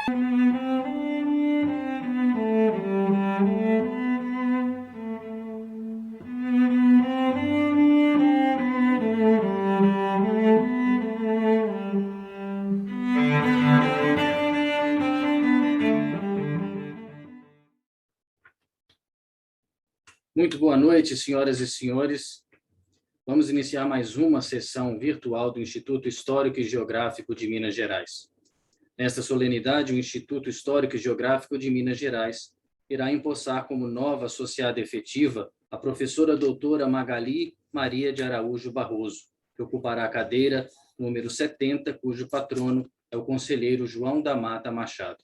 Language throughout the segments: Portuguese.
Muito boa noite, senhoras e senhores. Vamos iniciar mais uma sessão virtual do Instituto Histórico e Geográfico de Minas Gerais. Nesta solenidade, o Instituto Histórico e Geográfico de Minas Gerais irá empossar como nova associada efetiva a professora doutora Magali Maria de Araújo Barroso, que ocupará a cadeira número 70, cujo patrono é o conselheiro João da Mata Machado.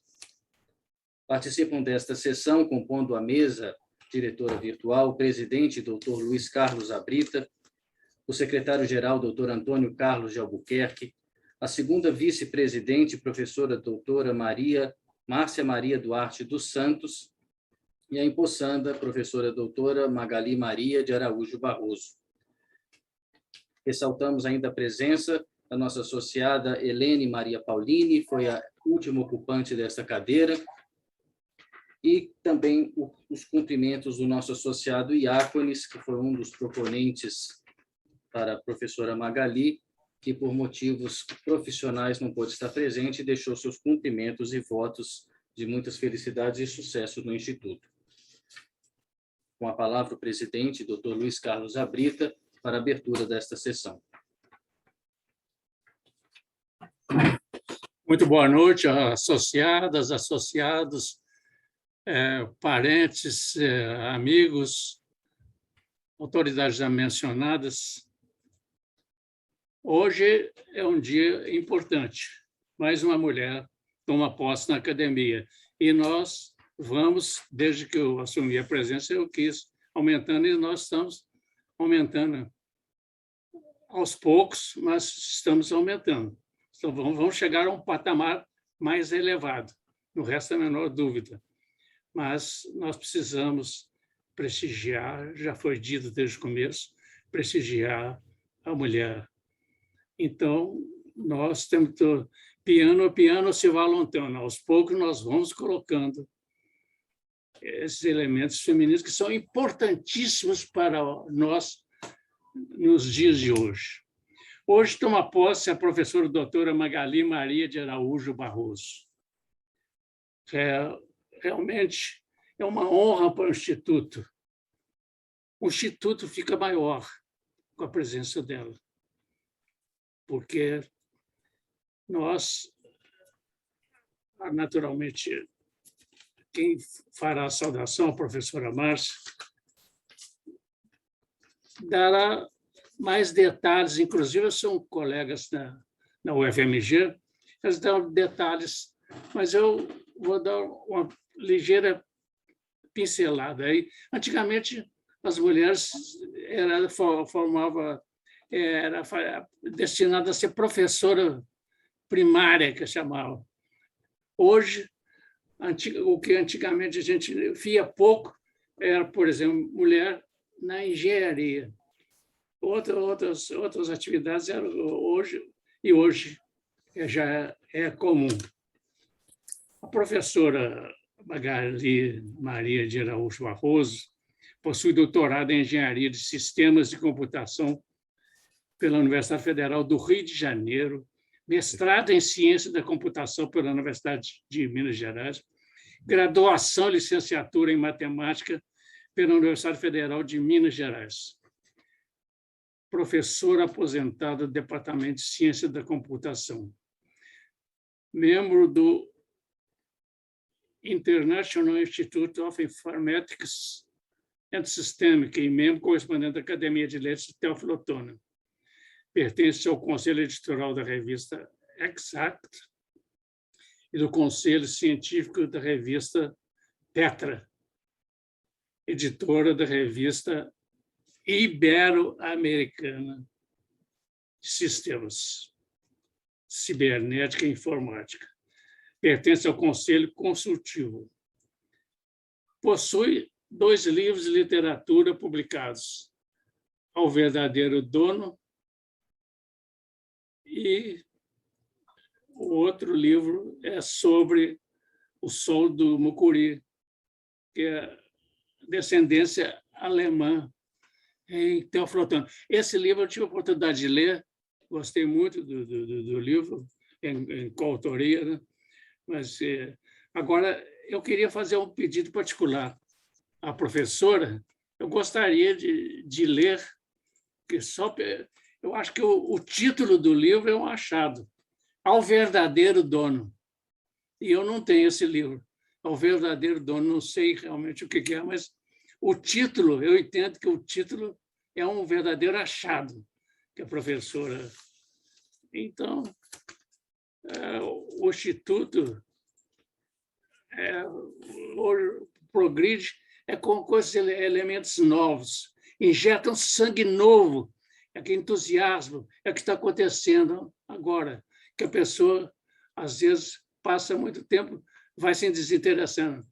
Participam desta sessão, compondo a mesa diretora virtual, o presidente, doutor Luiz Carlos Abrita, o secretário-geral, doutor Antônio Carlos de Albuquerque, a segunda vice-presidente, professora doutora Márcia Maria Duarte dos Santos, e a empossanda, professora doutora Magali Maria de Araújo Barroso. Ressaltamos ainda a presença da nossa associada Helene Maria Paulini, foi a última ocupante desta cadeira, e também os cumprimentos do nosso associado Iácones, que foi um dos proponentes para a professora Magali, que por motivos profissionais não pôde estar presente e deixou seus cumprimentos e votos de muitas felicidades e sucesso no Instituto. Com a palavra o presidente, Dr. Luiz Carlos Abrita, para a abertura desta sessão. Muito boa noite, associadas, associados, parentes, amigos, autoridades já mencionadas. Hoje é um dia importante. Mais uma mulher toma posse na academia. E nós vamos, desde que eu assumi a presença, eu quis aumentando, e nós estamos aumentando aos poucos, mas estamos aumentando. Então, vamos chegar a um patamar mais elevado, não resta a menor dúvida. Mas nós precisamos prestigiar, já foi dito desde o começo, prestigiar a mulher. Então, nós temos piano a piano se va lontano. Aos poucos, nós vamos colocando esses elementos femininos que são importantíssimos para nós nos dias de hoje. Hoje toma posse a professora doutora Magali Maria de Araújo Barroso. Realmente é uma honra para o Instituto. O Instituto fica maior com a presença dela, porque nós, naturalmente, quem fará a saudação, a professora Márcia, dará mais detalhes, inclusive são colegas na UFMG, eles dão detalhes, mas eu vou dar uma ligeira pincelada aí. Antigamente, as mulheres era destinada a ser professora primária, que chamava. Hoje, o que antigamente a gente via pouco era, por exemplo, mulher na engenharia. Outras atividades eram hoje já é comum. A professora Magali Maria de Araújo Barroso possui doutorado em Engenharia de Sistemas de Computação pela Universidade Federal do Rio de Janeiro, mestrado em Ciência da Computação pela Universidade de Minas Gerais, graduação e licenciatura em Matemática pela Universidade Federal de Minas Gerais. Professora aposentada do Departamento de Ciência da Computação. Membro do International Institute of Informatics and Systemic e membro correspondente da Academia de Letras Teófilo Otoni. Pertence ao Conselho Editorial da revista Exact e do Conselho Científico da revista Petra, editora da revista Ibero-Americana de Sistemas, Cibernética e Informática. Pertence ao Conselho Consultivo. Possui 2 livros de literatura publicados, Ao Verdadeiro Dono, e o outro livro é sobre O Sol do Mucuri, que é descendência alemã, em Teófilo Otoni. Esse livro eu tive a oportunidade de ler, gostei muito do livro, em coautoria, né? Mas agora eu queria fazer um pedido particular à professora. Eu gostaria de ler, que só eu acho que o título do livro é um achado, Ao Verdadeiro Dono. E eu não tenho esse livro, Ao Verdadeiro Dono, não sei realmente o que é, mas o título, eu entendo que o título é um verdadeiro achado que a professora... Então, o Instituto progride com esses elementos novos, injetam sangue novo, que entusiasmo, é o que está acontecendo agora, que a pessoa, às vezes, passa muito tempo, vai se desinteressando.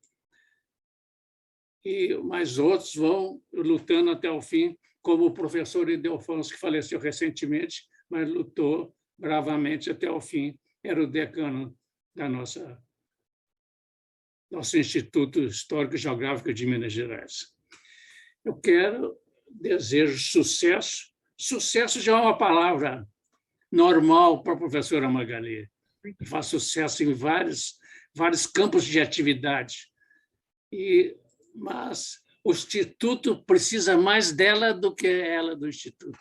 Mas outros vão lutando até o fim, como o professor Ildefonso, que faleceu recentemente, mas lutou bravamente até o fim, era o decano da nosso Instituto Histórico e Geográfico de Minas Gerais. Eu desejo sucesso. Sucesso já é uma palavra normal para a professora Magali. Faz sucesso em vários campos de atividade. Mas o Instituto precisa mais dela do que ela do Instituto.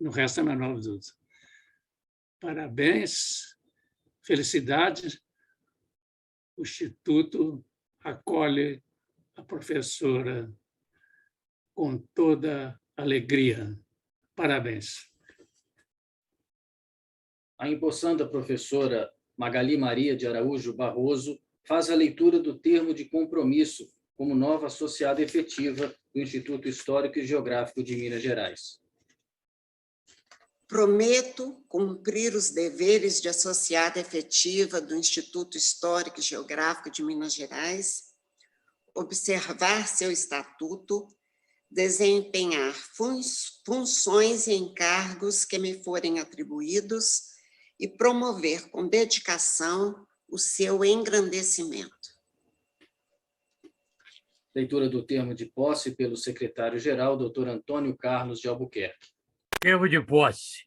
Não resta a menor dúvida. Parabéns, felicidades. O Instituto acolhe a professora com toda alegria. Parabéns. A empossanda professora Magali Maria de Araújo Barroso faz a leitura do termo de compromisso como nova associada efetiva do Instituto Histórico e Geográfico de Minas Gerais. Prometo cumprir os deveres de associada efetiva do Instituto Histórico e Geográfico de Minas Gerais, observar seu estatuto, desempenhar funções e encargos que me forem atribuídos e promover com dedicação o seu engrandecimento. Leitura do termo de posse pelo secretário-geral, Dr. Antônio Carlos de Albuquerque. Termo de posse.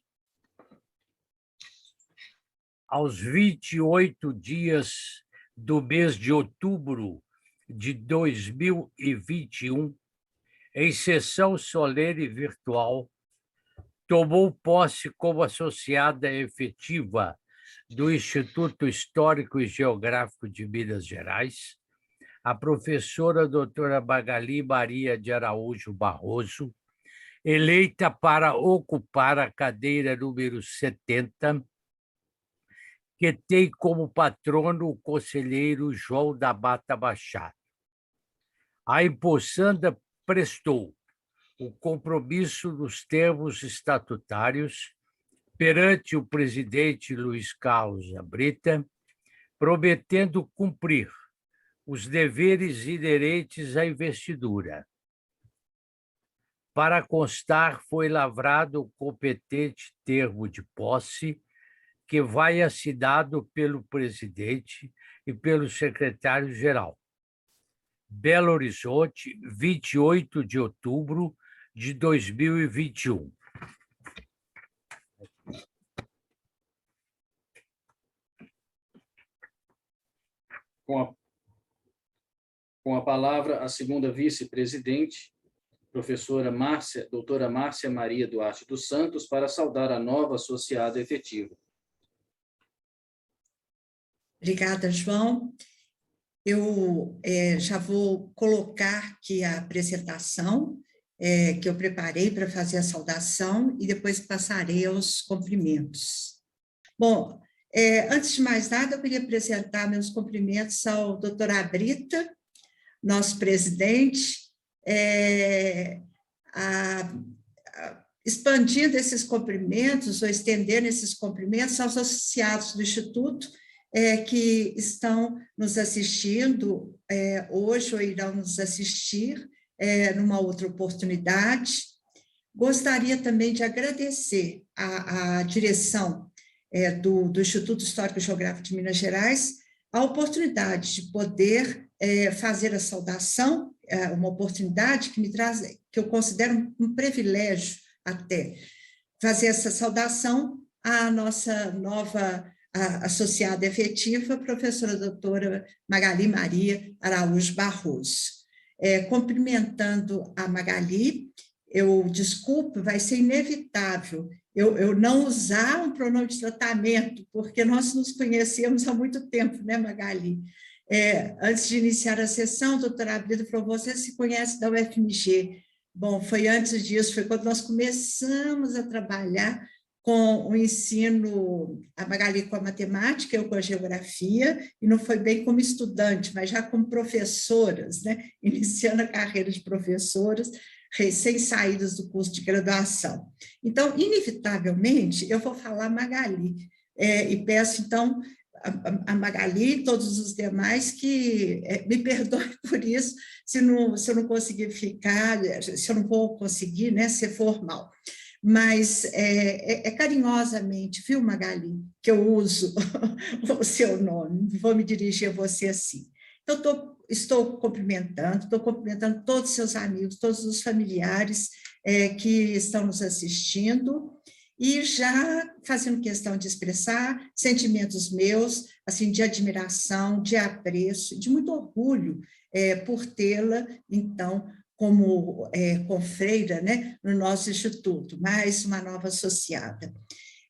Aos 28 dias do mês de outubro de 2021, em sessão solene virtual, tomou posse como associada efetiva do Instituto Histórico e Geográfico de Minas Gerais, a professora doutora Magali Maria de Araújo Barroso, eleita para ocupar a cadeira número 70, que tem como patrono o conselheiro João da Mata Machado. A empossanda prestou o compromisso nos termos estatutários perante o presidente Luiz Carlos Abrita, prometendo cumprir os deveres inerentes à investidura. Para constar, foi lavrado o competente termo de posse, que vai assinado pelo presidente e pelo secretário-geral. Belo Horizonte, 28 de outubro de 2021. Com a palavra, a segunda vice-presidente, doutora Márcia Maria Duarte dos Santos, para saudar a nova associada efetiva. Obrigada, João. Eu já vou colocar aqui a apresentação que eu preparei para fazer a saudação e depois passarei aos cumprimentos. Bom, antes de mais nada, eu queria apresentar meus cumprimentos ao doutor Abrita, nosso presidente, expandindo esses cumprimentos, ou estendendo esses cumprimentos aos associados do Instituto, que estão nos assistindo hoje ou irão nos assistir numa outra oportunidade. Gostaria também de agradecer à direção do Instituto Histórico e Geográfico de Minas Gerais a oportunidade de poder fazer a saudação, uma oportunidade que me traz, que eu considero um privilégio até, fazer essa saudação à nossa nova associada efetiva, professora doutora Magali Maria Araújo Barroso. Cumprimentando a Magali, desculpe, vai ser inevitável eu não usar um pronome de tratamento, porque nós nos conhecemos há muito tempo, né, Magali? Antes de iniciar a sessão, a doutora Abrida falou, você se conhece da UFMG. Bom, foi antes disso, foi quando nós começamos a trabalhar com o ensino, a Magali com a matemática, eu com a geografia, e não foi bem como estudante, mas já como professoras, né? Iniciando a carreira de professoras, recém-saídas do curso de graduação. Então, inevitavelmente, eu vou falar Magali, e peço, então, a Magali e todos os demais que me perdoem por isso, se eu não conseguir ficar, se eu não vou conseguir, né, ser formal. Mas carinhosamente, viu, Magali, que eu uso o seu nome, vou me dirigir a você assim. Então, estou cumprimentando todos os seus amigos, todos os familiares que estão nos assistindo, e já fazendo questão de expressar sentimentos meus, assim, de admiração, de apreço, de muito orgulho por tê-la, então, como confreira, né, no nosso instituto, mais uma nova associada.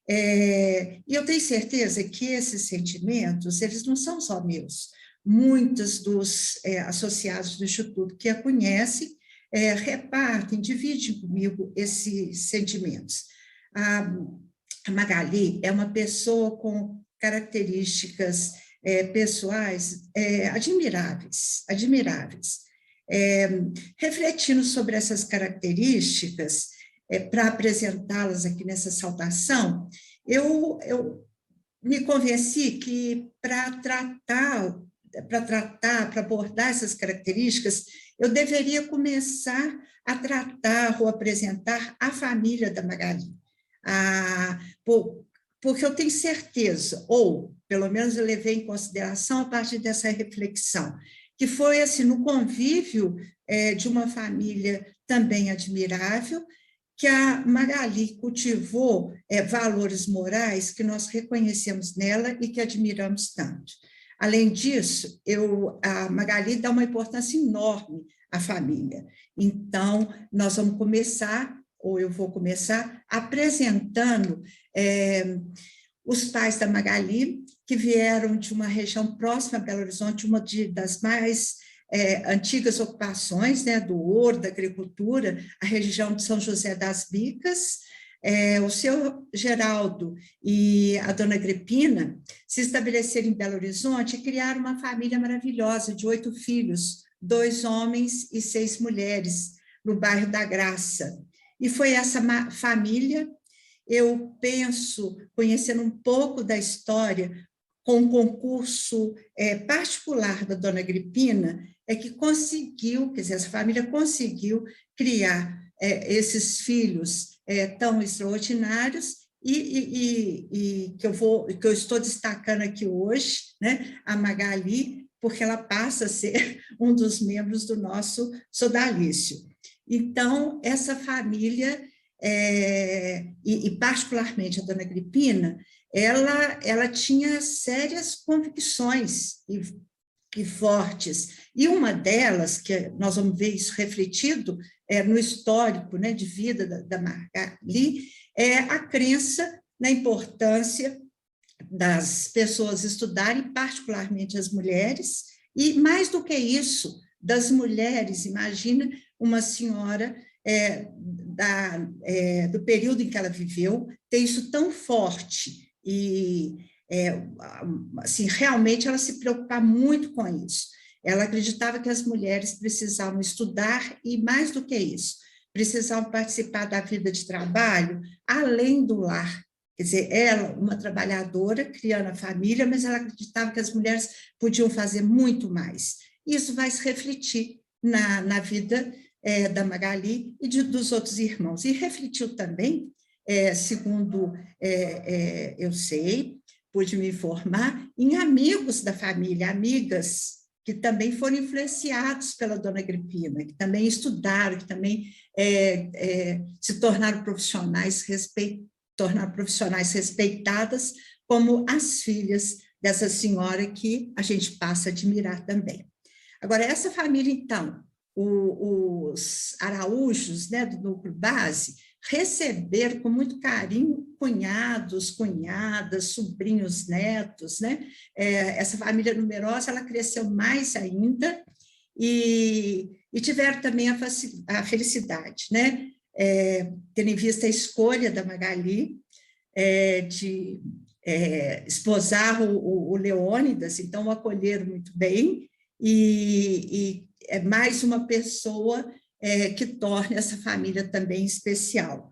E eu tenho certeza que esses sentimentos, eles não são só meus. Muitos dos associados do instituto que a conhecem repartem, dividem comigo esses sentimentos. A Magali é uma pessoa com características pessoais admiráveis. Refletindo sobre essas características, para apresentá-las aqui nessa saudação, eu me convenci que para abordar essas características, eu deveria começar a tratar ou apresentar a família da Magali. Porque eu tenho certeza, ou pelo menos eu levei em consideração a partir dessa reflexão, que foi assim, no convívio de uma família também admirável, que a Magali cultivou valores morais que nós reconhecemos nela e que admiramos tanto. Além disso, a Magali dá uma importância enorme à família. Então, nós vamos começar, ou eu vou começar, apresentando os pais da Magali, que vieram de uma região próxima a Belo Horizonte, uma das mais antigas ocupações, né, do ouro, da agricultura, a região de São José das Bicas. O seu Geraldo e a dona Agripina se estabeleceram em Belo Horizonte e criaram uma família maravilhosa de 8 filhos, 2 homens e 6 mulheres, no bairro da Graça. E foi essa família, eu penso, conhecendo um pouco da história, com um concurso particular da dona Agripina, que conseguiu, quer dizer, essa família conseguiu criar esses filhos tão extraordinários e que eu estou destacando aqui hoje, né, a Magali, porque ela passa a ser um dos membros do nosso sodalício. Então, essa família, e particularmente a dona Agripina, ela tinha sérias convicções e fortes, e uma delas, que nós vamos ver isso refletido no histórico, né, de vida da Magali, é a crença na importância das pessoas estudarem, particularmente as mulheres, e mais do que isso, das mulheres, imagina uma senhora do período em que ela viveu, ter isso tão forte, e assim, realmente ela se preocupar muito com isso. Ela acreditava que as mulheres precisavam estudar e, mais do que isso, precisavam participar da vida de trabalho além do lar. Quer dizer, ela, uma trabalhadora, criando a família, mas ela acreditava que as mulheres podiam fazer muito mais. Isso vai se refletir na vida da Magali e dos outros irmãos. E refletiu também, segundo eu sei, pude me informar, em amigos da família, amigas que também foram influenciados pela dona Agripina, que também estudaram, que também se tornaram profissionais respeitadas, como as filhas dessa senhora que a gente passa a admirar também. Agora, essa família, então, os Araújos, né, do núcleo base, receberam com muito carinho cunhados, cunhadas, sobrinhos, netos, né? Essa família numerosa, ela cresceu mais ainda e tiveram também a felicidade, né? Tendo em vista a escolha da Magali de esposar o Leônidas, então o acolheram muito bem e é mais uma pessoa que torna essa família também especial.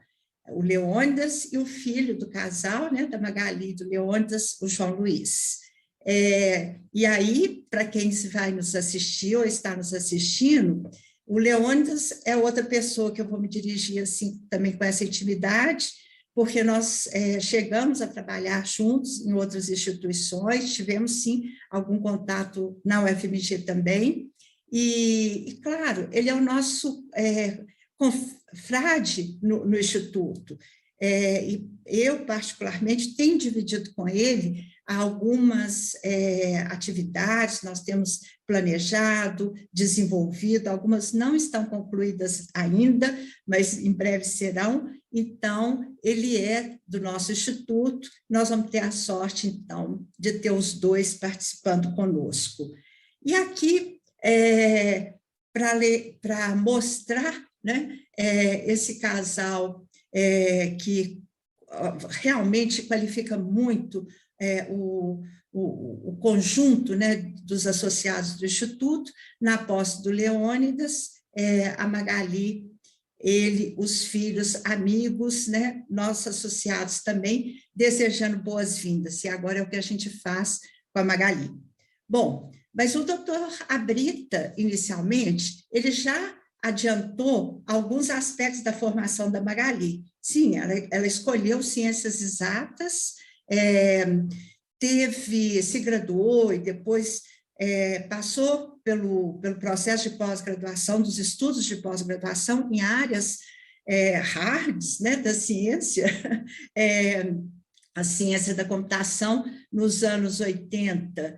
O Leônidas e o filho do casal, né, da Magali e do Leônidas, o João Luiz. E aí, para quem vai nos assistir ou está nos assistindo, o Leônidas é outra pessoa que eu vou me dirigir assim, também com essa intimidade, porque nós chegamos a trabalhar juntos em outras instituições, tivemos, sim, algum contato na UFMG também, e claro, ele é o nosso confrade no Instituto. E eu, particularmente, tenho dividido com ele algumas atividades, nós temos planejado, desenvolvido, algumas não estão concluídas ainda, mas em breve serão. Então, ele é do nosso instituto, nós vamos ter a sorte, então, de ter os dois participando conosco. E aqui, para mostrar, né, esse casal que realmente qualifica muito o conjunto, né, dos associados do Instituto, na posse do Leônidas, a Magali, ele, os filhos, amigos, né, nossos associados também, desejando boas-vindas, e agora é o que a gente faz com a Magali. Bom, mas o doutor Abrita, inicialmente, ele já adiantou alguns aspectos da formação da Magali. Sim, ela escolheu ciências exatas, se graduou e depois passou pelo processo de pós-graduação, dos estudos de pós-graduação em áreas hards, né, da ciência, a ciência da computação nos anos 80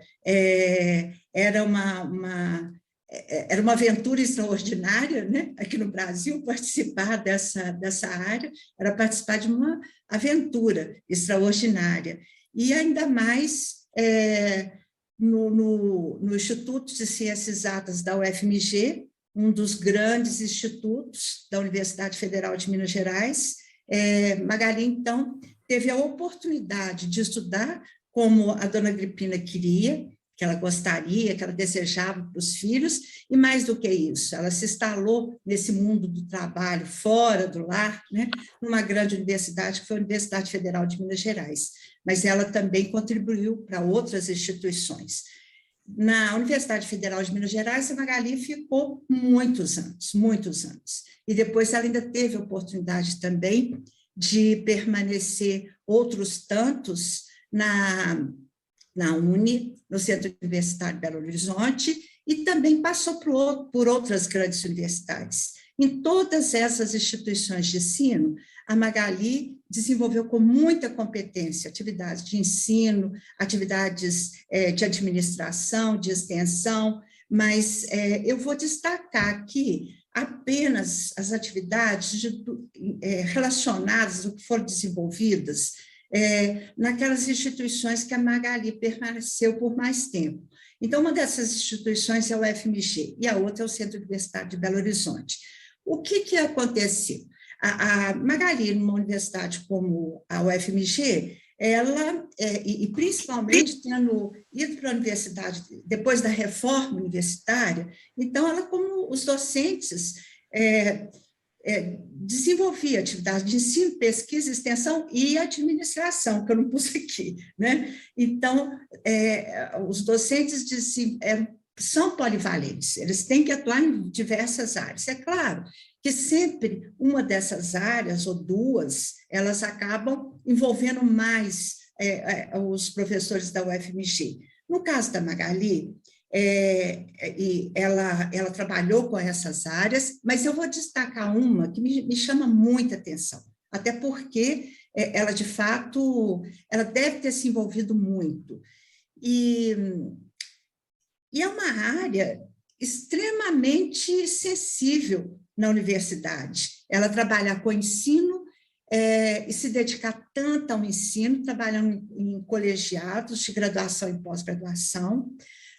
era uma aventura extraordinária, né? Aqui no Brasil, participar dessa área era participar de uma aventura extraordinária. E ainda mais no Instituto de Ciências Exatas da UFMG, um dos grandes institutos da Universidade Federal de Minas Gerais. Magali, então, teve a oportunidade de estudar como a dona Agripina queria, que ela gostaria, que ela desejava para os filhos, e mais do que isso, ela se instalou nesse mundo do trabalho, fora do lar, né, numa grande universidade, que foi a Universidade Federal de Minas Gerais, mas ela também contribuiu para outras instituições. Na Universidade Federal de Minas Gerais, a Magali ficou muitos anos, e depois ela ainda teve a oportunidade também de permanecer outros tantos na UNE, no Centro Universitário de Belo Horizonte, e também passou por outras grandes universidades. Em todas essas instituições de ensino, a Magali desenvolveu com muita competência atividades de ensino, atividades de administração, de extensão, mas eu vou destacar aqui apenas as atividades relacionadas ao que foram desenvolvidas naquelas instituições que a Magali permaneceu por mais tempo. Então, uma dessas instituições é o UFMG, e a outra é o Centro Universitário de Belo Horizonte. O que aconteceu? A Magali, numa universidade como a UFMG, ela, e principalmente tendo ido para a universidade depois da reforma universitária, então ela, como os docentes, desenvolvia atividades de ensino, pesquisa, extensão e administração, que eu não pus aqui, né? Então, os docentes são polivalentes, eles têm que atuar em diversas áreas. É claro que sempre uma dessas áreas, ou duas, elas acabam envolvendo mais os professores da UFMG. No caso da Magali, ela trabalhou com essas áreas, mas eu vou destacar uma que me chama muita atenção, até porque ela, de fato, ela deve ter se envolvido muito. E é uma área extremamente sensível na universidade. Ela trabalha com ensino e se dedicar tanto ao ensino, trabalhando em colegiados de graduação e pós-graduação,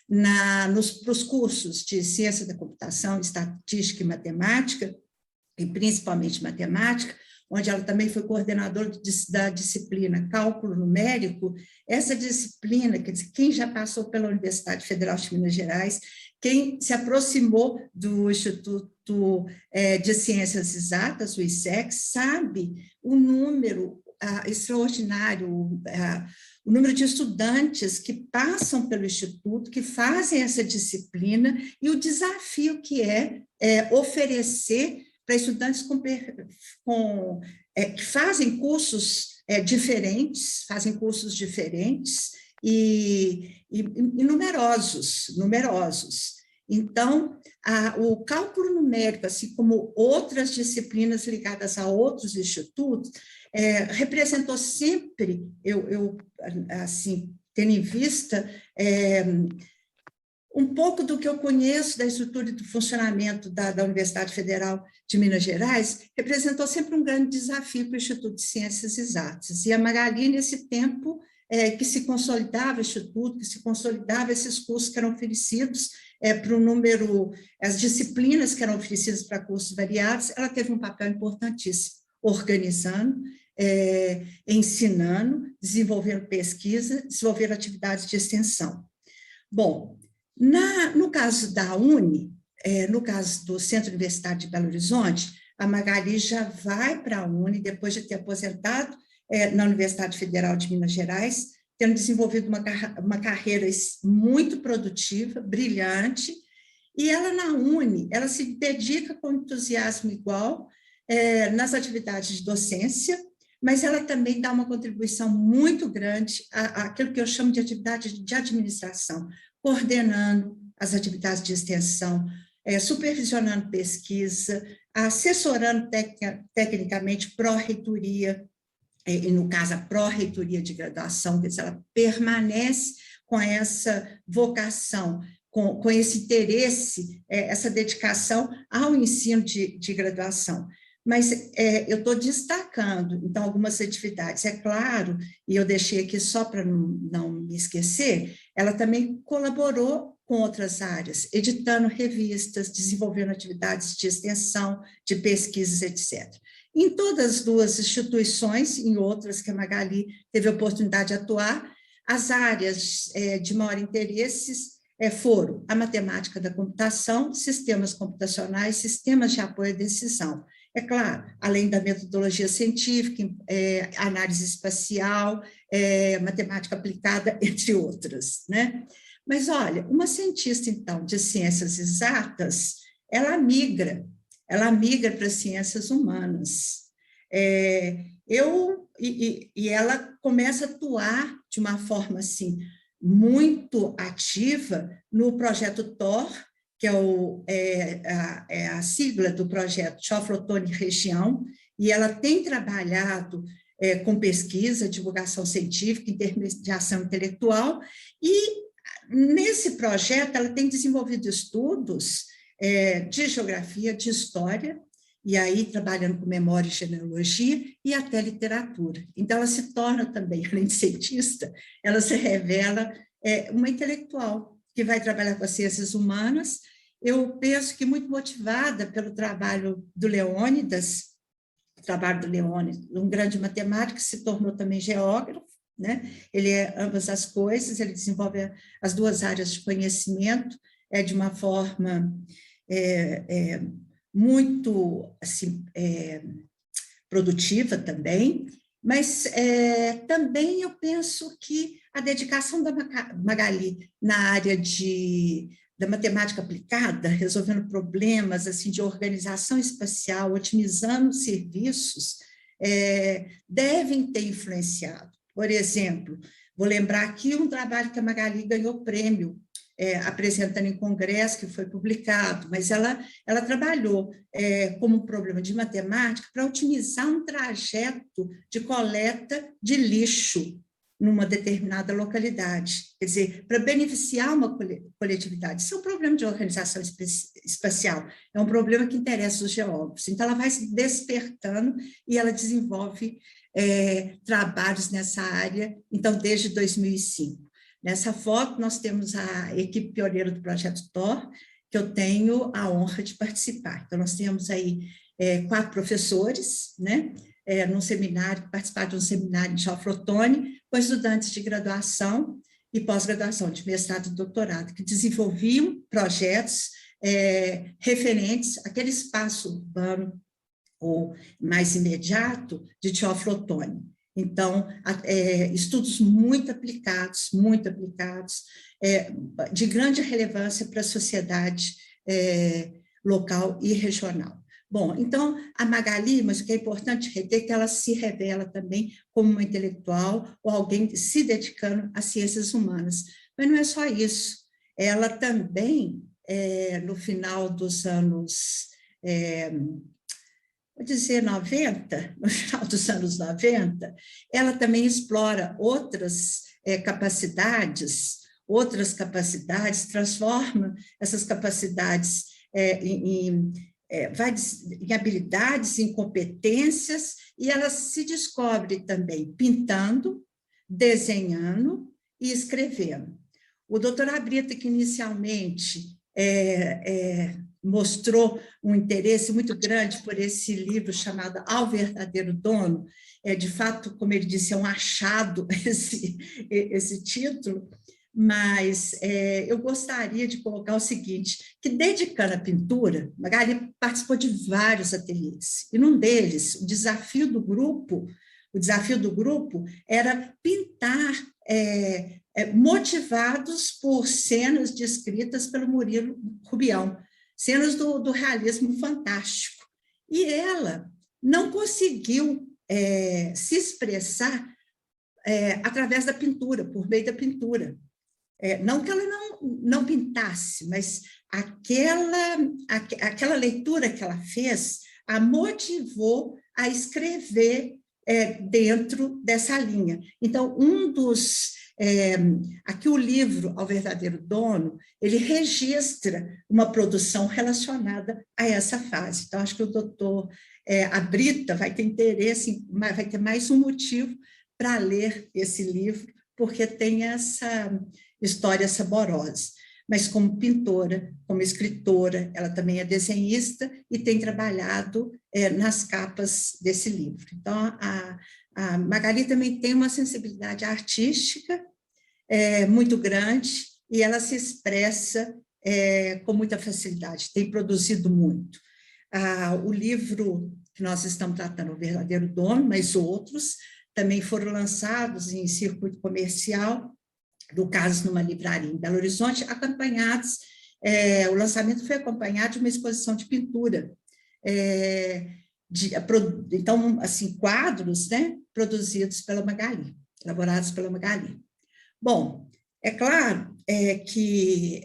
para os cursos de ciência da computação, estatística e matemática, e principalmente matemática, onde ela também foi coordenadora da disciplina Cálculo Numérico. Essa disciplina, quer dizer, quem já passou pela Universidade Federal de Minas Gerais, quem se aproximou do Instituto de Ciências Exatas, o ICEX, sabe o número extraordinário, o número de estudantes que passam pelo Instituto, que fazem essa disciplina, e o desafio que é oferecer para estudantes que fazem cursos diferentes, e numerosos. Então, o cálculo numérico, assim como outras disciplinas ligadas a outros institutos, representou sempre, eu assim, tendo em vista um pouco do que eu conheço da estrutura e do funcionamento da Universidade Federal de Minas Gerais, representou sempre um grande desafio para o Instituto de Ciências Exatas. E a Magali, nesse tempo que se consolidava o Instituto, que se consolidava esses cursos que eram oferecidos para o número, as disciplinas que eram oferecidas para cursos variados, ela teve um papel importantíssimo, organizando, ensinando, desenvolvendo pesquisa, desenvolvendo atividades de extensão. Bom, no caso da UNE, no caso do Centro Universitário de Belo Horizonte, a Magali já vai para a UNE, depois de ter aposentado na Universidade Federal de Minas Gerais, tendo desenvolvido uma carreira muito produtiva, brilhante, e ela na UNE, ela se dedica com entusiasmo igual nas atividades de docência, mas ela também dá uma contribuição muito grande àquilo que eu chamo de atividade de administração, coordenando as atividades de extensão, supervisionando pesquisa, assessorando tecnicamente pró-reitoria, e no caso a pró-reitoria de graduação, quer dizer, ela permanece com essa vocação, com esse interesse, essa dedicação ao ensino de graduação. Mas eu estou destacando, então, algumas atividades. É claro, e eu deixei aqui só para não me esquecer, ela também colaborou com outras áreas, editando revistas, desenvolvendo atividades de extensão, de pesquisas, etc. Em todas as duas instituições, em outras que a Magali teve a oportunidade de atuar, as áreas de maior interesse foram a matemática da computação, sistemas computacionais, sistemas de apoio à decisão. É claro, além da metodologia científica, análise espacial, matemática aplicada, entre outras, né? Mas, olha, uma cientista, então, de ciências exatas, ela migra para ciências humanas. E ela começa a atuar de uma forma, assim, muito ativa no projeto THOR, que é a sigla do projeto Choflotone Região, e ela tem trabalhado com pesquisa, divulgação científica, intermediação intelectual, e nesse projeto ela tem desenvolvido estudos de geografia, de história, e aí trabalhando com memória e genealogia, e até literatura. Então, ela se torna também, além de cientista, ela se revela uma intelectual, que vai trabalhar com as ciências humanas. Eu penso que muito motivada pelo trabalho do Leônidas, um grande matemático, que se tornou também geógrafo, né? Ele é ambas as coisas, ele desenvolve as duas áreas de conhecimento de uma forma muito assim, produtiva também, mas também eu penso que a dedicação da Magali na área da matemática aplicada, resolvendo problemas assim, de organização espacial, otimizando serviços, devem ter influenciado, Por exemplo, vou lembrar aqui um trabalho que a Magali ganhou prêmio, apresentando em congresso, que foi publicado, mas ela trabalhou como um problema de matemática para otimizar um trajeto de coleta de lixo numa determinada localidade, quer dizer, para beneficiar uma coletividade. Isso é um problema de organização espacial, é um problema que interessa os geólogos. Então, ela vai se despertando e ela desenvolve trabalhos nessa área, então, desde 2005. Nessa foto, nós temos a equipe pioneira do Projeto Thor, que eu tenho a honra de participar. Então, nós temos aí 4 professores, né? Num seminário, participaram de um seminário de geoflotone, com estudantes de graduação e pós-graduação, de mestrado e doutorado, que desenvolviam projetos referentes àquele espaço urbano ou mais imediato de geoflotone. Então, estudos muito aplicados, de grande relevância para a sociedade local e regional. Bom, então, a Magali, mas o que é importante reter é que ela se revela também como uma intelectual ou alguém se dedicando às ciências humanas. Mas não é só isso. Ela também, no final dos anos, vou dizer 90, no final dos anos 90, ela também explora outras capacidades, transforma essas capacidades em habilidades, em competências, e ela se descobre também pintando, desenhando e escrevendo. O doutor Abrita, que inicialmente mostrou um interesse muito grande por esse livro chamado Ao Verdadeiro Dono, de fato, como ele disse, é um achado esse título, mas eu gostaria de colocar o seguinte, que dedicando à pintura, Magali participou de vários ateliês, e num deles, o desafio do grupo era pintar motivados por cenas descritas pelo Murilo Rubião, cenas do realismo fantástico. E ela não conseguiu se expressar através da pintura, por meio da pintura. Não que ela não pintasse, mas aquela leitura que ela fez a motivou a escrever dentro dessa linha. Então, aqui o livro Ao Verdadeiro Dono, ele registra uma produção relacionada a essa fase. Então, acho que o doutor Abrita vai ter interesse, vai ter mais um motivo para ler esse livro, porque tem essa história saborosa. Mas como pintora, como escritora, ela também é desenhista e tem trabalhado nas capas desse livro. Então, a Magali também tem uma sensibilidade artística muito grande e ela se expressa com muita facilidade, tem produzido muito. O livro que nós estamos tratando, O Verdadeiro Dono, mas outros, também foram lançados em circuito comercial, no caso, numa livraria em Belo Horizonte, acompanhados, o lançamento foi acompanhado de uma exposição de pintura, então, assim, quadros, né, produzidos pela Magali, elaborados pela Magali. Bom, é claro que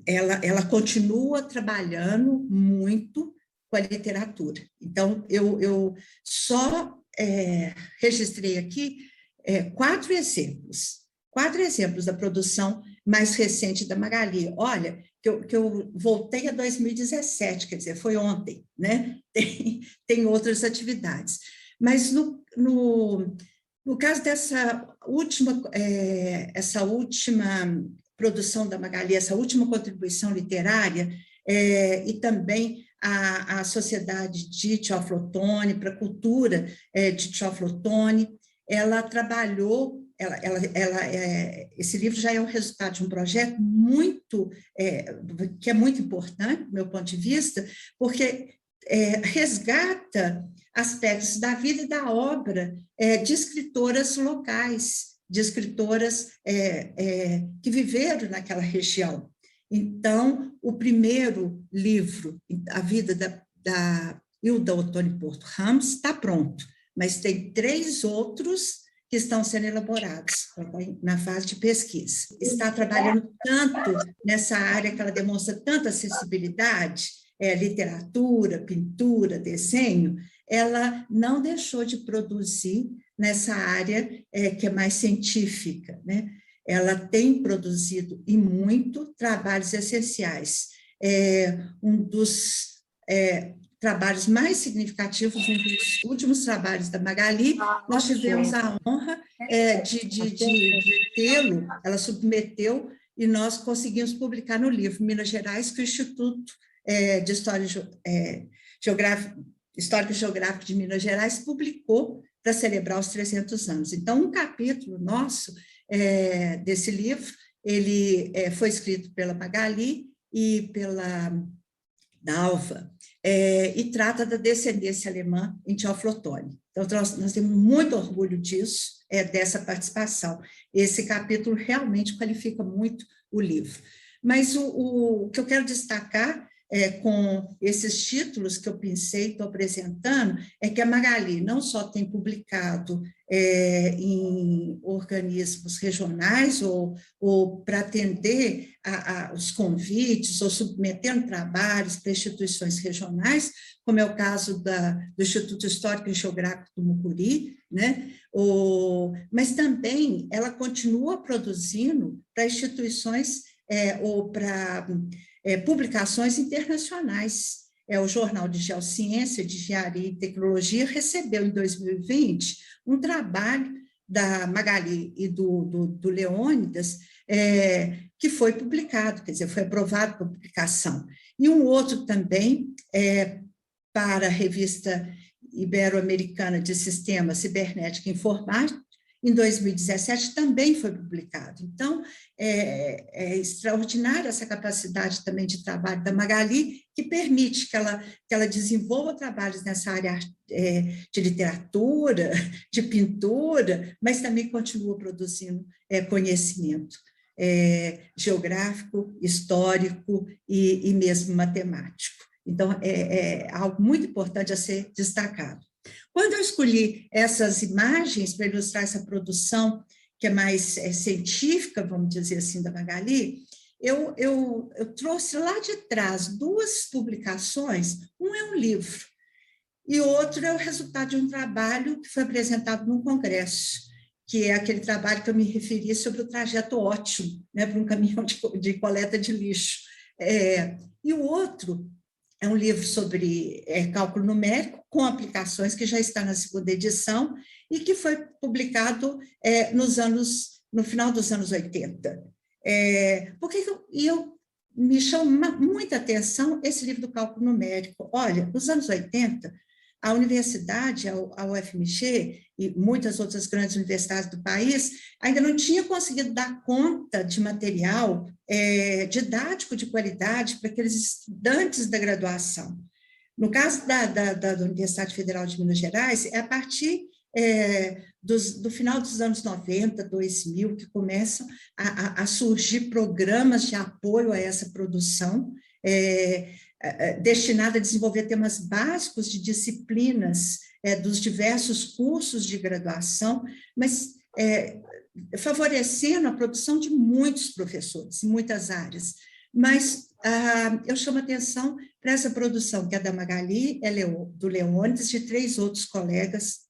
ela continua trabalhando muito com a literatura. Então, eu só registrei aqui 4 exemplos da produção mais recente da Magali. Olha, que eu voltei a 2017, quer dizer, foi ontem, né? Tem outras atividades. Mas no caso dessa essa última produção da Magali, essa última contribuição literária, e também a Sociedade de Geoflotone, para a cultura de Geoflotone, ela trabalhou, esse livro já é o resultado de um projeto que é muito importante, do meu ponto de vista, porque resgata aspectos da vida e da obra de escritoras locais, de escritoras que viveram naquela região. Então, o primeiro livro, A Vida da Hilda Ottoni Porto Ramos, está pronto. mas tem 3 outros que estão sendo elaborados na fase de pesquisa. Está trabalhando tanto nessa área que ela demonstra tanta acessibilidade, literatura, pintura, desenho, ela não deixou de produzir nessa área que é mais científica, né? Ela tem produzido, e muito, trabalhos essenciais. Um dos trabalhos mais significativos, um dos últimos trabalhos da Magali, nós tivemos a honra de tê-lo, ela submeteu, e nós conseguimos publicar no livro Minas Gerais, que o Instituto de História Histórico e Geográfico de Minas Gerais publicou para celebrar os 300 anos. Então, um capítulo nosso desse livro, ele foi escrito pela Magali e pela Dalva, e trata da descendência alemã em Teoflotone. Então, nós temos muito orgulho disso, dessa participação. Esse capítulo realmente qualifica muito o livro. Mas o que eu quero destacar com esses títulos que eu pensei, estou apresentando, é que a Magali não só tem publicado em organismos regionais ou para atender os convites ou submetendo trabalhos para instituições regionais, como é o caso do Instituto Histórico e Geográfico do Mucuri, né? Mas também ela continua produzindo para instituições ou para publicações internacionais. O Jornal de Geociência, de Engenharia e Tecnologia recebeu, em 2020, um trabalho da Magali e do Leônidas, que foi publicado, quer dizer, foi aprovado para publicação. E um outro também, para a Revista Ibero-Americana de Sistemas Cibernética e Informática, em 2017, também foi publicado. Então, é extraordinária essa capacidade também de trabalho da Magali, que permite que ela desenvolva trabalhos nessa área de literatura, de pintura, mas também continua produzindo conhecimento geográfico, histórico e mesmo matemático. Então, é algo muito importante a ser destacado. Quando eu escolhi essas imagens para ilustrar essa produção, que é mais científica, vamos dizer assim, da Magali, eu trouxe lá de trás 2 publicações. Um é um livro, e o outro é o resultado de um trabalho que foi apresentado num congresso, que é aquele trabalho que eu me referi sobre o trajeto ótimo, né, para um caminhão de coleta de lixo. E o outro é um livro sobre cálculo numérico, com aplicações, que já está na 2ª edição, e que foi publicado no final dos anos 80. Me chama muita atenção esse livro do cálculo numérico. Olha, nos anos 80, a universidade, a UFMG, e muitas outras grandes universidades do país, ainda não tinha conseguido dar conta de material didático de qualidade para aqueles estudantes da graduação. No caso da Universidade Federal de Minas Gerais, é a partir do final dos anos 90, 2000, que começam a surgir programas de apoio a essa produção, destinada a desenvolver temas básicos de disciplinas dos diversos cursos de graduação, mas favorecendo a produção de muitos professores, em muitas áreas. Mas eu chamo a atenção para essa produção, que é da Magali, do Leônidas, de 3 outros colegas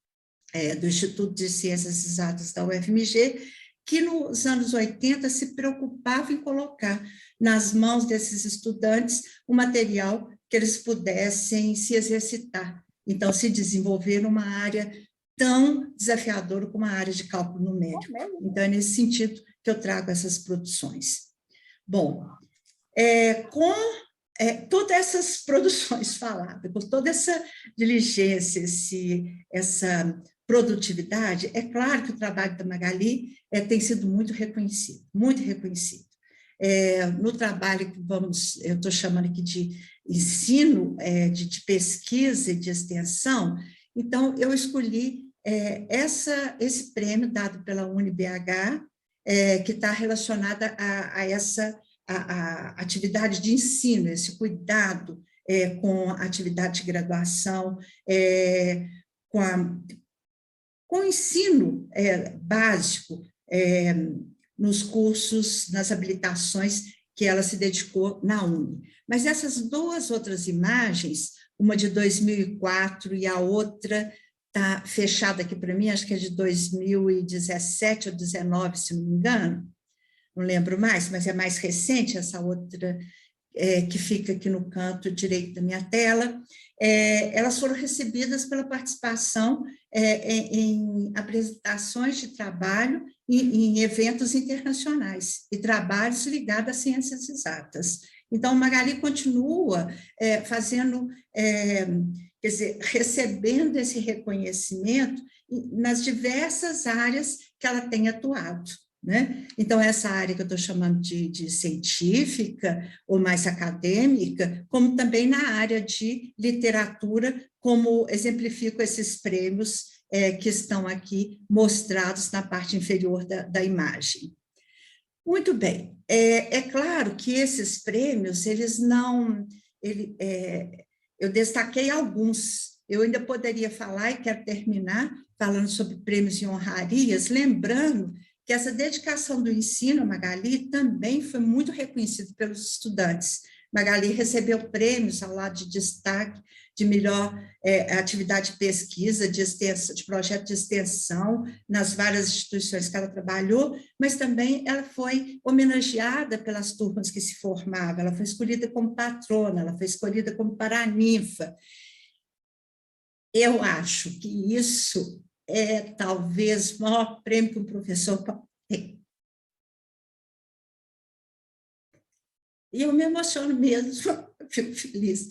do Instituto de Ciências Exatas da UFMG, que nos anos 80 se preocupava em colocar nas mãos desses estudantes o material que eles pudessem se exercitar, então se desenvolver numa área tão desafiadora como a área de cálculo numérico. Então, é nesse sentido que eu trago essas produções. Bom, com todas essas produções faladas, com toda essa diligência, essa produtividade, é claro que o trabalho da Magali tem sido muito reconhecido, muito reconhecido. No trabalho que eu estou chamando aqui de ensino, de pesquisa e de extensão, então eu escolhi esse prêmio dado pela UniBH, que está relacionada a essa atividade de ensino, esse cuidado com a atividade de graduação, com com o ensino básico, nos cursos, nas habilitações que ela se dedicou na UNE. Mas essas duas outras imagens, uma de 2004 e a outra está fechada aqui para mim, acho que é de 2017 ou 2019, se não me engano, não lembro mais, mas é mais recente, essa outra que fica aqui no canto direito da minha tela, elas foram recebidas pela participação em apresentações de trabalho em eventos internacionais e trabalhos ligados às ciências exatas. Então, Magali continua fazendo, quer dizer, recebendo esse reconhecimento nas diversas áreas que ela tem atuado, né? Então, essa área que eu estou chamando de científica ou mais acadêmica, como também na área de literatura, como exemplifico esses prêmios que estão aqui mostrados na parte inferior da imagem. Muito bem, é claro que esses prêmios, eles não... eu destaquei alguns, eu ainda poderia falar, e quero terminar falando sobre prêmios e honrarias, lembrando que essa dedicação do ensino, Magali, também foi muito reconhecida pelos estudantes. Magali recebeu prêmios ao lado de destaque de melhor atividade de pesquisa, de projeto de extensão, nas várias instituições que ela trabalhou, mas também ela foi homenageada pelas turmas que se formavam, ela foi escolhida como patrona, ela foi escolhida como paraninfa. Eu acho que isso talvez o maior prêmio que um professor pode ter. E eu me emociono mesmo, fico feliz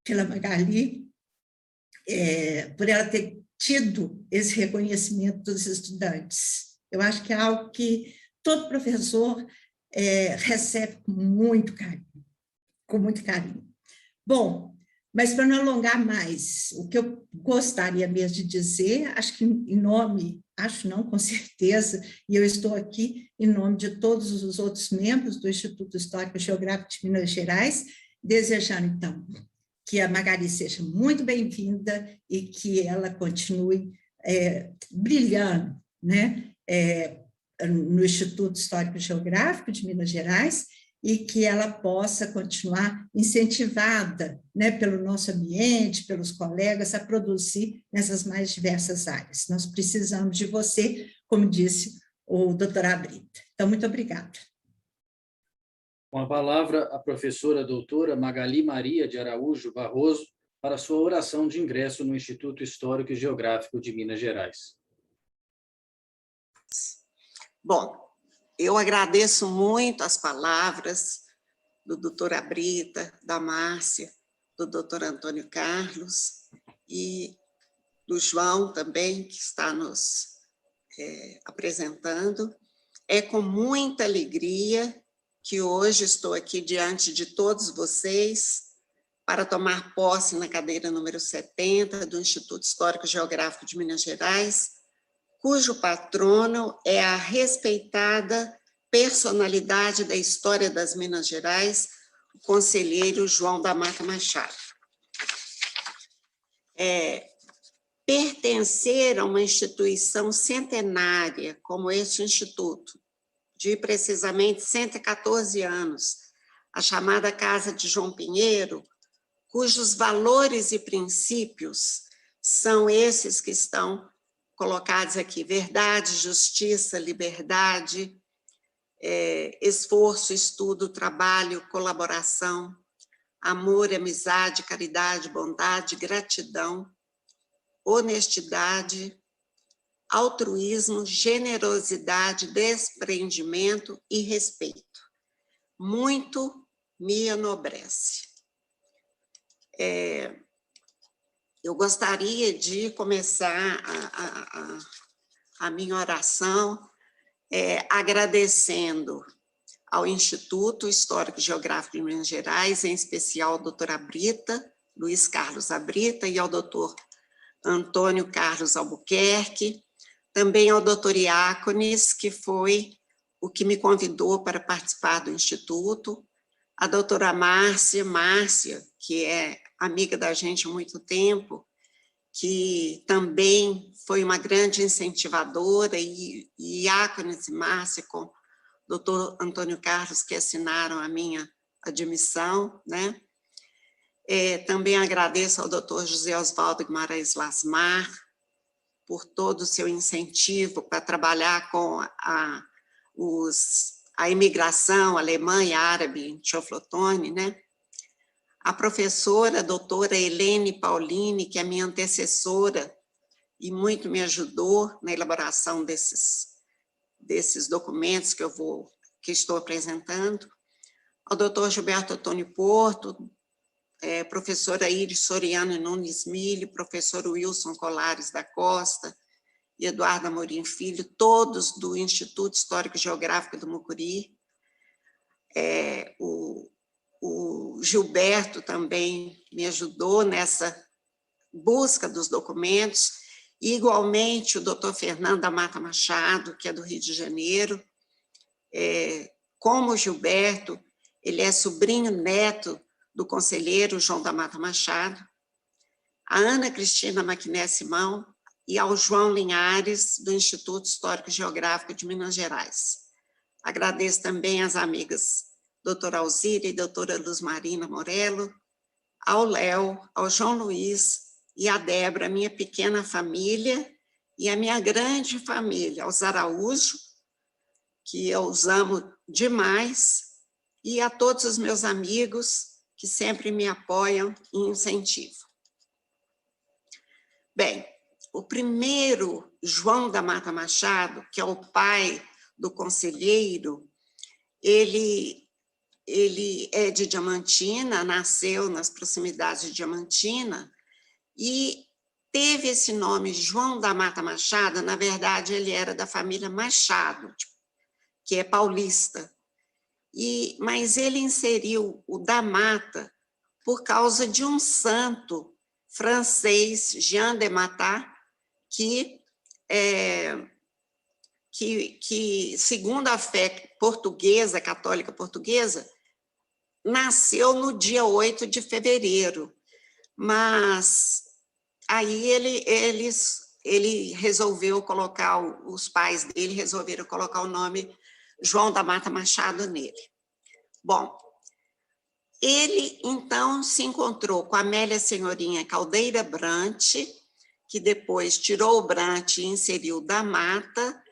pela Magali, por ela ter tido esse reconhecimento dos estudantes. Eu acho que é algo que todo professor recebe com muito carinho. Bom, mas para não alongar mais, o que eu gostaria mesmo de dizer, acho que em nome, acho não, com certeza, e eu estou aqui em nome de todos os outros membros do Instituto Histórico e Geográfico de Minas Gerais, desejando, então, que a Magali seja muito bem-vinda e que ela continue brilhando, né, no Instituto Histórico e Geográfico de Minas Gerais, e que ela possa continuar incentivada, né, pelo nosso ambiente, pelos colegas, a produzir nessas mais diversas áreas. Nós precisamos de você, como disse o doutor Abrita. Então, muito obrigada. Com a palavra, a professora doutora Magali Maria de Araújo Barroso, para sua oração de ingresso no Instituto Histórico e Geográfico de Minas Gerais. Bom, eu agradeço muito as palavras do doutor Abrita, da Márcia, do doutor Antônio Carlos e do João também, que está nos apresentando. É com muita alegria que hoje estou aqui diante de todos vocês para tomar posse na cadeira número 70 do Instituto Histórico e Geográfico de Minas Gerais, cujo patrono é a respeitada personalidade da história das Minas Gerais, o conselheiro João da Mata Machado. Pertencer a uma instituição centenária como este instituto, de precisamente 114 anos, a chamada Casa de João Pinheiro, cujos valores e princípios são esses que estão colocados aqui: verdade, justiça, liberdade, esforço, estudo, trabalho, colaboração, amor, amizade, caridade, bondade, gratidão, honestidade, altruísmo, generosidade, desprendimento e respeito. Muito me enobrece. Eu gostaria de começar a minha oração agradecendo ao Instituto Histórico e Geográfico de Minas Gerais, em especial ao doutor Abrita, Luiz Carlos Abrita, e ao doutor Antônio Carlos Albuquerque, também ao doutor Iácones, que foi o que me convidou para participar do Instituto, a doutora Márcia, que é amiga da gente há muito tempo, que também foi uma grande incentivadora, e Iácones e Márcia, com o doutor Antônio Carlos, que assinaram a minha admissão, né? Também agradeço ao doutor José Oswaldo Guimarães Lasmar por todo o seu incentivo para trabalhar com a imigração alemã e árabe em Teoflotone, né? A professora, a doutora Helene Paulini, que é minha antecessora e muito me ajudou na elaboração desses documentos que estou apresentando. Ao doutor Gilberto Antônio Porto, professora Iris Soriano Nunes Milho, professor Wilson Colares da Costa e Eduardo Amorim Filho, todos do Instituto Histórico e Geográfico do Mucuri. O Gilberto também me ajudou nessa busca dos documentos, e igualmente o doutor Fernando da Mata Machado, que é do Rio de Janeiro. Como o Gilberto, ele é sobrinho neto do conselheiro João da Mata Machado, a Ana Cristina Maquiné Simão e ao João Linhares, do Instituto Histórico e Geográfico de Minas Gerais. Agradeço também às amigas doutora Alzira e doutora Luz Marina Morello, ao Léo, ao João Luiz e à Débora, minha pequena família, e a minha grande família, aos Araújo, que eu os amo demais, e a todos os meus amigos que sempre me apoiam e incentivam. Bem, o primeiro, João da Mata Machado, que é o pai do conselheiro, ele é de Diamantina, nasceu nas proximidades de Diamantina, e teve esse nome, João da Mata Machado. Na verdade, ele era da família Machado, que é paulista, mas ele inseriu o da Mata por causa de um santo francês, Jean de Matat, que segundo a fé portuguesa, católica portuguesa, nasceu no dia 8 de fevereiro, mas aí ele resolveu colocar, os pais dele resolveram colocar o nome João da Mata Machado nele. Bom, ele então se encontrou com Amélia Senhorinha Caldeira Brant, que depois tirou o Brant e inseriu da Mata,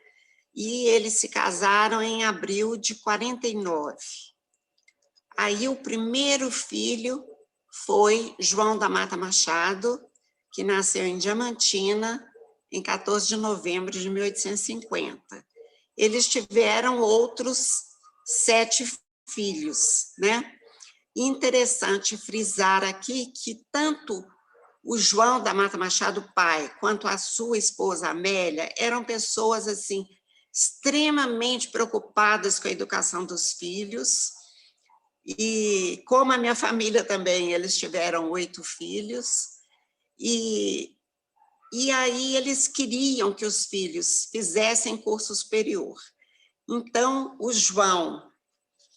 e eles se casaram em abril de 49. Aí o primeiro filho foi João da Mata Machado, que nasceu em Diamantina, em 14 de novembro de 1850. Eles tiveram outros 7 filhos, né? Interessante frisar aqui que tanto o João da Mata Machado, pai, quanto a sua esposa Amélia, eram pessoas assim extremamente preocupadas com a educação dos filhos, e como a minha família também, eles tiveram 8 filhos, e aí eles queriam que os filhos fizessem curso superior. Então, o João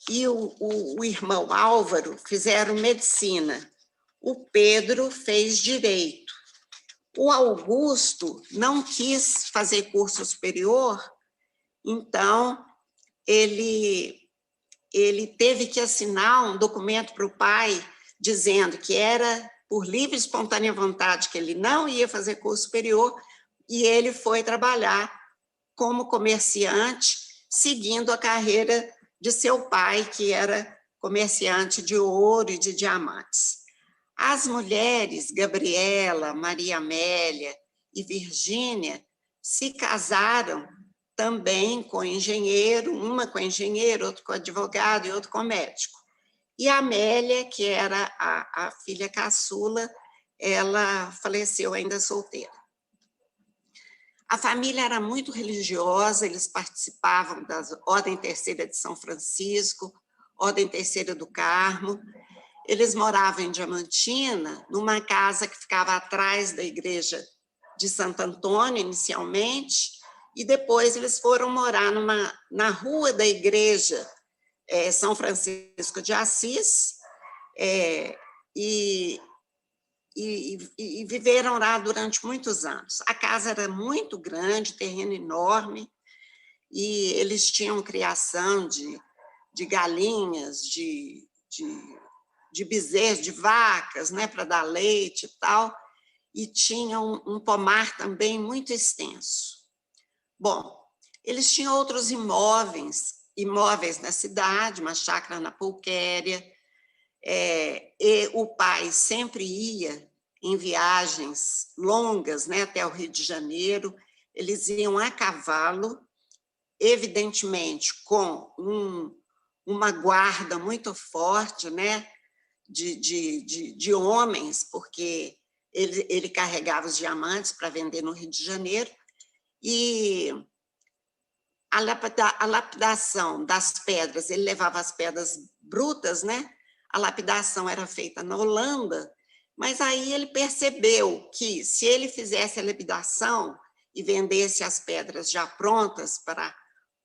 e o irmão Álvaro fizeram medicina, o Pedro fez direito. O Augusto não quis fazer curso superior, então ele teve que assinar um documento para o pai dizendo que era por livre e espontânea vontade que ele não ia fazer curso superior, e ele foi trabalhar como comerciante, seguindo a carreira de seu pai, que era comerciante de ouro e de diamantes. As mulheres, Gabriela, Maria Amélia e Virgínia, se casaram também com engenheiro, uma com engenheiro, outra com advogado e outra com médico. E a Amélia, que era a filha caçula, ela faleceu ainda solteira. A família era muito religiosa, eles participavam da Ordem Terceira de São Francisco, Ordem Terceira do Carmo. Eles moravam em Diamantina, numa casa que ficava atrás da igreja de Santo Antônio, inicialmente, e depois eles foram morar na rua da igreja São Francisco de Assis, e e viveram lá durante muitos anos. A casa era muito grande, terreno enorme, e eles tinham criação de galinhas, de bezerros, de vacas, né, para dar leite e tal, e tinham um pomar também muito extenso. Bom, eles tinham outros imóveis na cidade, uma chácara na Pulquéria, e o pai sempre ia em viagens longas, né, até o Rio de Janeiro. Eles iam a cavalo, evidentemente com uma guarda muito forte, né, de homens, porque ele carregava os diamantes para vender no Rio de Janeiro, e a lapidação das pedras, ele levava as pedras brutas, né? A lapidação era feita na Holanda, mas aí ele percebeu que, se ele fizesse a lapidação e vendesse as pedras já prontas para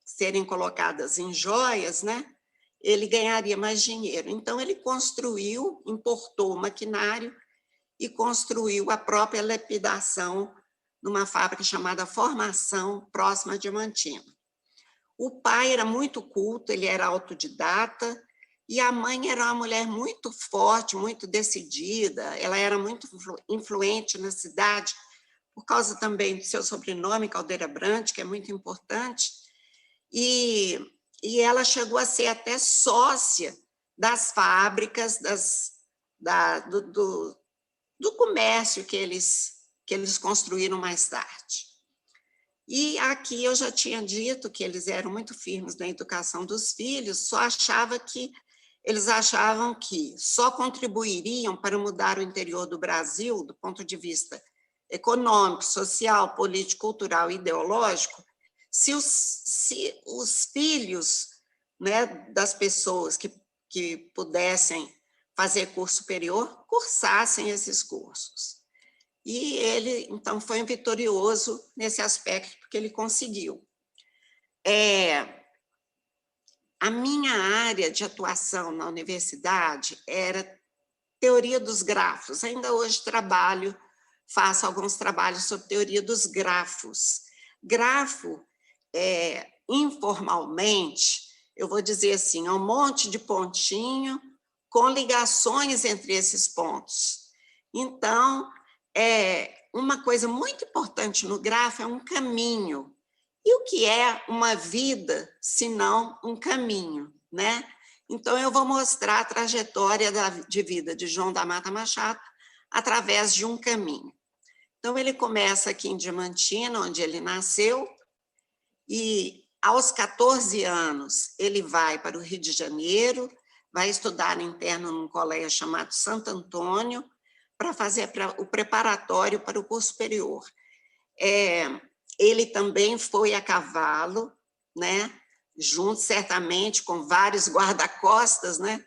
serem colocadas em joias, né, ele ganharia mais dinheiro. Então, ele importou o maquinário e construiu a própria lapidação numa fábrica chamada Formação, próxima a Diamantina. O pai era muito culto, ele era autodidata, e a mãe era uma mulher muito forte, muito decidida, ela era muito influente na cidade, por causa também do seu sobrenome, Caldeira Brant, que é muito importante, e ela chegou a ser até sócia das fábricas, do comércio que eles construíram mais tarde. E aqui eu já tinha dito que eles eram muito firmes na educação dos filhos, eles achavam que só contribuiriam para mudar o interior do Brasil, do ponto de vista econômico, social, político, cultural e ideológico, se os filhos, né, das pessoas que pudessem fazer curso superior, cursassem esses cursos. E ele, então, foi vitorioso nesse aspecto, porque ele conseguiu. A minha área de atuação na universidade era teoria dos grafos. Ainda hoje faço alguns trabalhos sobre teoria dos grafos. Grafo, informalmente, eu vou dizer assim, é um monte de pontinho com ligações entre esses pontos. Então, uma coisa muito importante no grafo é um caminho. E o que é uma vida, se não um caminho, né? Então, eu vou mostrar a trajetória de vida de João da Mata Machado através de um caminho. Então, ele começa aqui em Diamantina, onde ele nasceu, e aos 14 anos ele vai para o Rio de Janeiro, vai estudar interno num colégio chamado Santo Antônio, para fazer o preparatório para o curso superior. Ele também foi a cavalo, né, junto certamente com vários guarda-costas, né,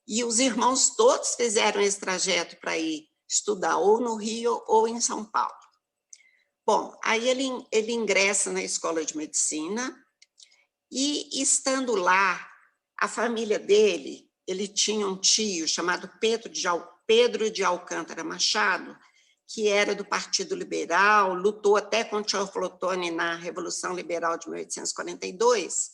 e os irmãos todos fizeram esse trajeto para ir estudar ou no Rio ou em São Paulo. Bom, aí ele ingressa na escola de medicina e, estando lá, a família dele, ele tinha um tio chamado Pedro de Alcântara Machado, que era do Partido Liberal, lutou até com Teófilo Otoni na Revolução Liberal de 1842,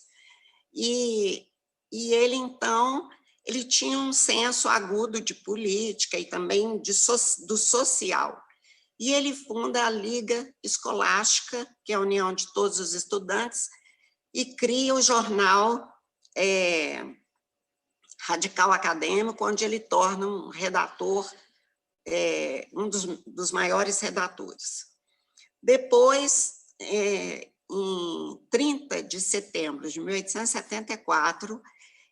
e ele, então, ele tinha um senso agudo de política e também do social. E ele funda a Liga Escolástica, que é a união de todos os estudantes, e cria o jornal Radical Acadêmico, onde ele torna um redator, um dos maiores redatores. Depois, em 30 de setembro de 1874,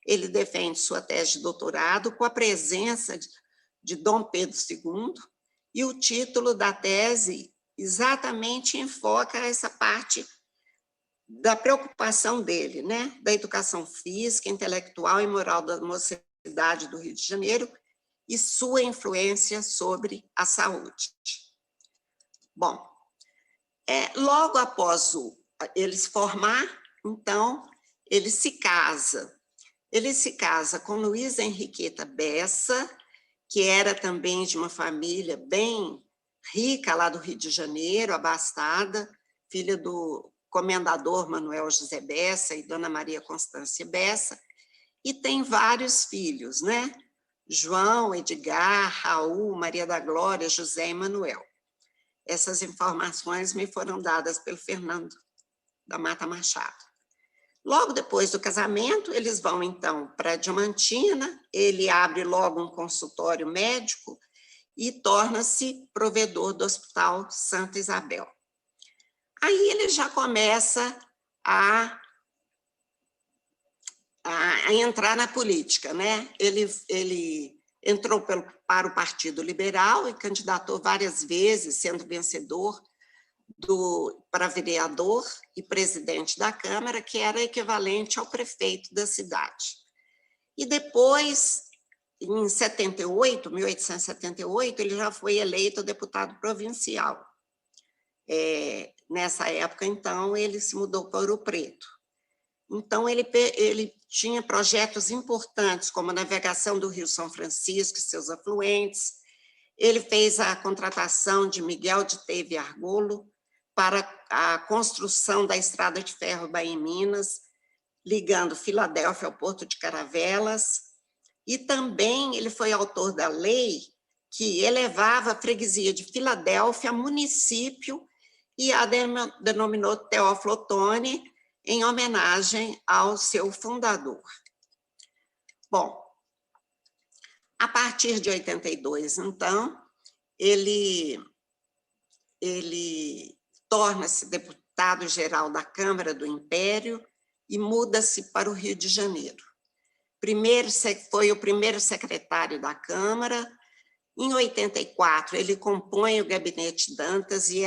ele defende sua tese de doutorado com a presença de Dom Pedro II, e o título da tese exatamente enfoca essa parte da preocupação dele, né? Da educação física, intelectual e moral da mocidade do Rio de Janeiro e sua influência sobre a saúde. Bom, logo após ele se formar, então, ele se casa. Ele se casa com Luísa Henriqueta Bessa, que era também de uma família bem rica, lá do Rio de Janeiro, abastada, filha do comendador Manuel José Bessa e Dona Maria Constância Bessa, e tem vários filhos, né? João, Edgar, Raul, Maria da Glória, José e Manuel. Essas informações me foram dadas pelo Fernando da Mata Machado. Logo depois do casamento, eles vão, então, para Diamantina, ele abre logo um consultório médico e torna-se provedor do Hospital Santa Isabel. Aí ele já começa a entrar na política, né? Ele entrou para o Partido Liberal e candidatou várias vezes, sendo vencedor para vereador e presidente da Câmara, que era equivalente ao prefeito da cidade. E depois, em 1878, ele já foi eleito deputado provincial. Nessa época, então, ele se mudou para Ouro Preto. Então, ele tinha projetos importantes, como a navegação do Rio São Francisco e seus afluentes. Ele fez a contratação de Miguel de Teve Argolo para a construção da estrada de ferro Bahia-Minas, ligando Filadélfia ao Porto de Caravelas. E também ele foi autor da lei que elevava a freguesia de Filadélfia a município e a denominou Teófilo Otoni, em homenagem ao seu fundador. Bom, a partir de 82, então, ele torna-se deputado-geral da Câmara do Império e muda-se para o Rio de Janeiro. Foi o primeiro secretário da Câmara. Em 84, ele compõe o Gabinete Dantas e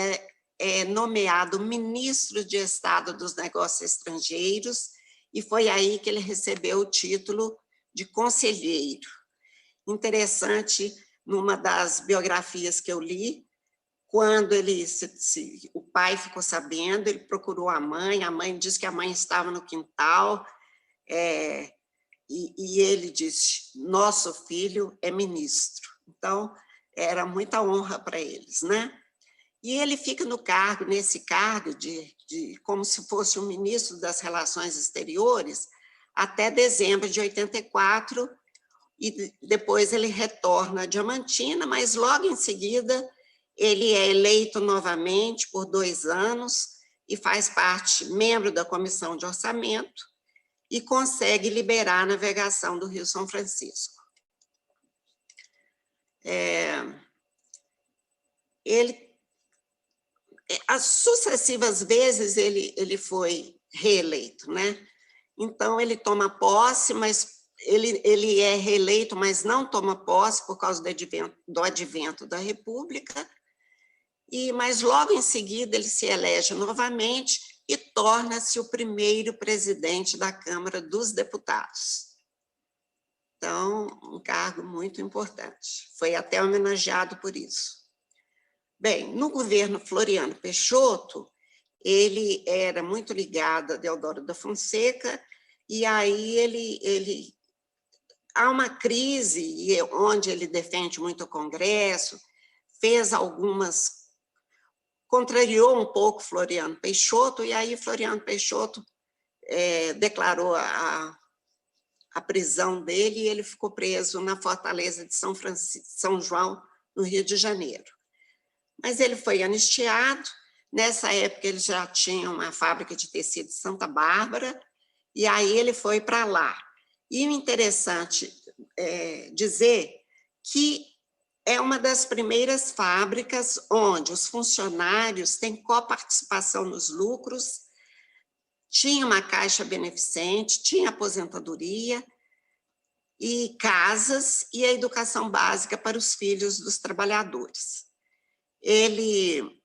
é nomeado ministro de Estado dos Negócios Estrangeiros, e foi aí que ele recebeu o título de conselheiro. Interessante, numa das biografias que eu li, quando o pai ficou sabendo, ele procurou a mãe disse que a mãe estava no quintal, e ele disse, nosso filho é ministro. Então, era muita honra para eles, né? E ele fica nesse cargo como se fosse um ministro das Relações Exteriores até dezembro de 84, e depois ele retorna a Diamantina, mas logo em seguida ele é eleito novamente por 2 anos e faz membro da Comissão de Orçamento e consegue liberar a navegação do Rio São Francisco. As sucessivas vezes ele foi reeleito, né? Então, ele toma posse, mas ele é reeleito, mas não toma posse por causa do advento da República, mas logo em seguida ele se elege novamente e torna-se o primeiro presidente da Câmara dos Deputados. Então, um cargo muito importante. Foi até homenageado por isso. Bem, no governo Floriano Peixoto, ele era muito ligado a Deodoro da Fonseca, e aí há uma crise onde ele defende muito o Congresso, contrariou um pouco Floriano Peixoto, e aí Floriano Peixoto declarou a prisão dele, e ele ficou preso na fortaleza de São João, no Rio de Janeiro. Mas ele foi anistiado. Nessa época ele já tinha uma fábrica de tecido de Santa Bárbara, e aí ele foi para lá. E o interessante dizer que é uma das primeiras fábricas onde os funcionários têm coparticipação nos lucros, tinha uma caixa beneficente, tinha aposentadoria, e casas e a educação básica para os filhos dos trabalhadores. Ele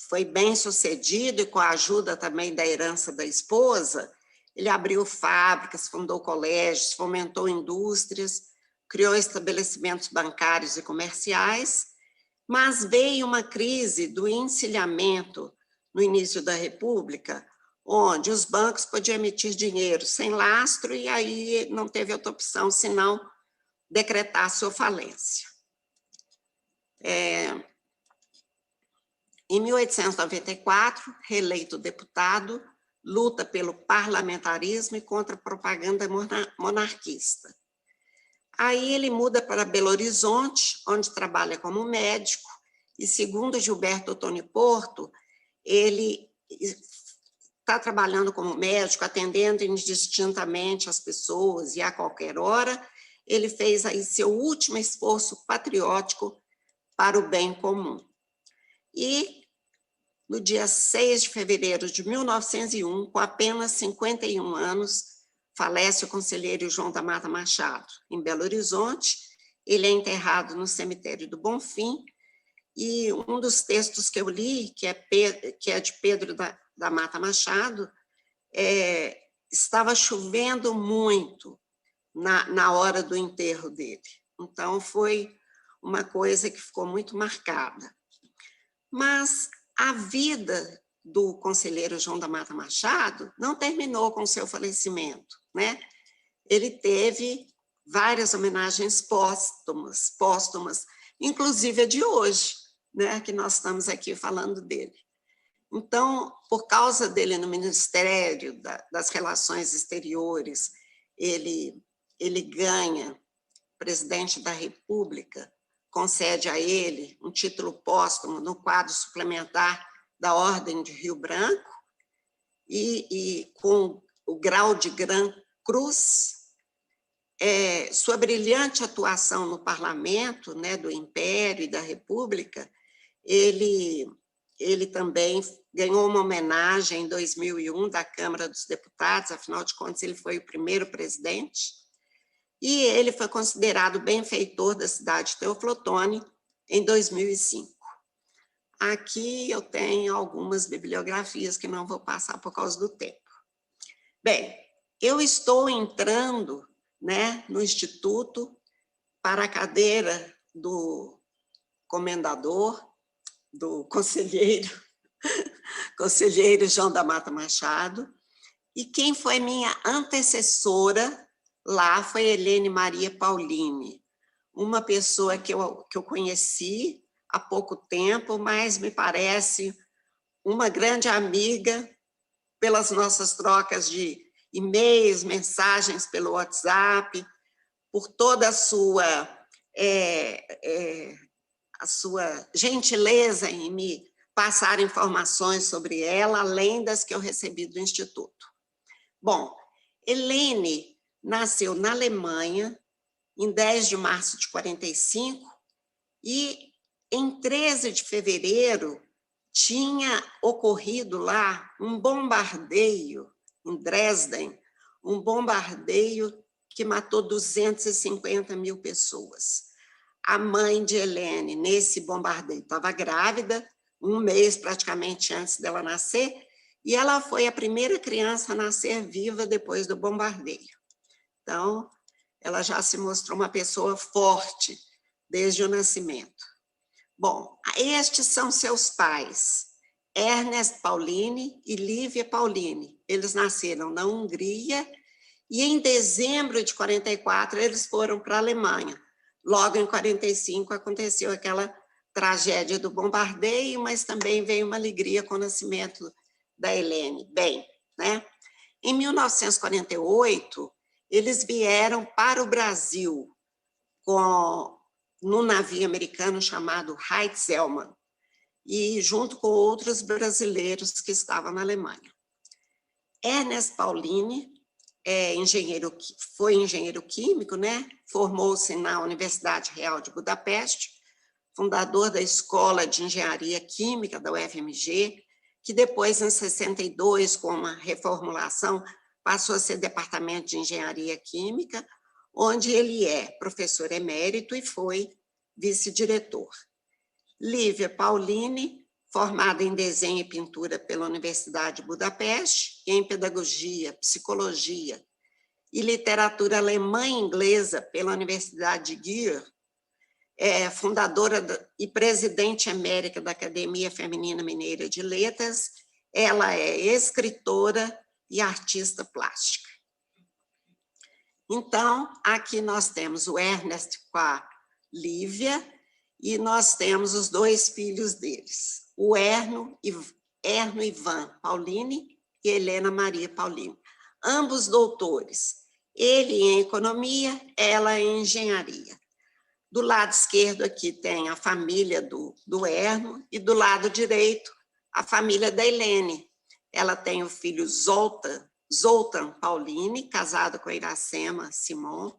foi bem sucedido e, com a ajuda também da herança da esposa, ele abriu fábricas, fundou colégios, fomentou indústrias, criou estabelecimentos bancários e comerciais, mas veio uma crise do encilhamento no início da República, onde os bancos podiam emitir dinheiro sem lastro, e aí não teve outra opção senão decretar sua falência. Em 1894, reeleito deputado, luta pelo parlamentarismo e contra a propaganda monarquista. Aí ele muda para Belo Horizonte, onde trabalha como médico, e segundo Gilberto Ottoni Porto, ele está trabalhando como médico, atendendo indistintamente as pessoas e a qualquer hora, ele fez aí seu último esforço patriótico para o bem comum. E, no dia 6 de fevereiro de 1901, com apenas 51 anos, falece o conselheiro João da Mata Machado, em Belo Horizonte. Ele é enterrado no cemitério do Bonfim, e um dos textos que eu li, que é de Pedro da Mata Machado, estava chovendo muito na hora do enterro dele. Então, foi uma coisa que ficou muito marcada. Mas a vida do conselheiro João da Mata Machado não terminou com o seu falecimento, né? Ele teve várias homenagens póstumas, inclusive a de hoje, né? Que nós estamos aqui falando dele. Então, por causa dele no Ministério das Relações Exteriores, ele ganha, presidente da República concede a ele um título póstumo no quadro suplementar da Ordem de Rio Branco, e com o grau de Gran Cruz. Sua brilhante atuação no parlamento, né, do Império e da República, ele também ganhou uma homenagem em 2001 da Câmara dos Deputados, afinal de contas ele foi o primeiro presidente, e ele foi considerado benfeitor da cidade de Teoflotone em 2005. Aqui eu tenho algumas bibliografias que não vou passar por causa do tempo. Bem, eu estou entrando, né, no Instituto para a cadeira do comendador, do conselheiro João da Mata Machado, e quem foi minha antecessora lá foi Helene Maria Paulini, uma pessoa que eu conheci há pouco tempo, mas me parece uma grande amiga pelas nossas trocas de e-mails, mensagens pelo WhatsApp, por toda a sua gentileza em me passar informações sobre ela, além das que eu recebi do Instituto. Bom, Helene nasceu na Alemanha, em 10 de março de 45, e em 13 de fevereiro tinha ocorrido lá um bombardeio em Dresden, um bombardeio que matou 250 mil pessoas. A mãe de Helene, nesse bombardeio, estava grávida, um mês praticamente antes dela nascer, e ela foi a primeira criança a nascer viva depois do bombardeio. Então, ela já se mostrou uma pessoa forte desde o nascimento. Bom, estes são seus pais, Ernest Paulini e Lívia Paulini. Eles nasceram na Hungria e em dezembro de 44 eles foram para a Alemanha. Logo em 45 aconteceu aquela tragédia do bombardeio, mas também veio uma alegria com o nascimento da Helene. Bem, né? Em 1948, eles vieram para o Brasil num navio americano chamado Heitzelmann, e junto com outros brasileiros que estavam na Alemanha. Ernest Paulini foi engenheiro químico, né? Formou-se na Universidade Real de Budapeste, fundador da Escola de Engenharia Química da UFMG, que depois, em 62, com uma reformulação, passou a ser Departamento de Engenharia Química, onde ele é professor emérito e foi vice-diretor. Lívia Paulini, formada em desenho e pintura pela Universidade de Budapeste, e em pedagogia, psicologia e literatura alemã e inglesa pela Universidade de Győr, fundadora e presidente emérita da Academia Feminina Mineira de Letras. Ela é escritora e artista plástica. Então, aqui nós temos o Ernest com a Lívia, e nós temos os dois filhos deles, o Erno Ivan Paulini e Helena Maria Paulini, ambos doutores, ele em economia, ela em engenharia. Do lado esquerdo aqui tem a família do Erno, e do lado direito, a família da Helene. Ela tem o filho Zoltan Paulini, casado com a Iracema Simon,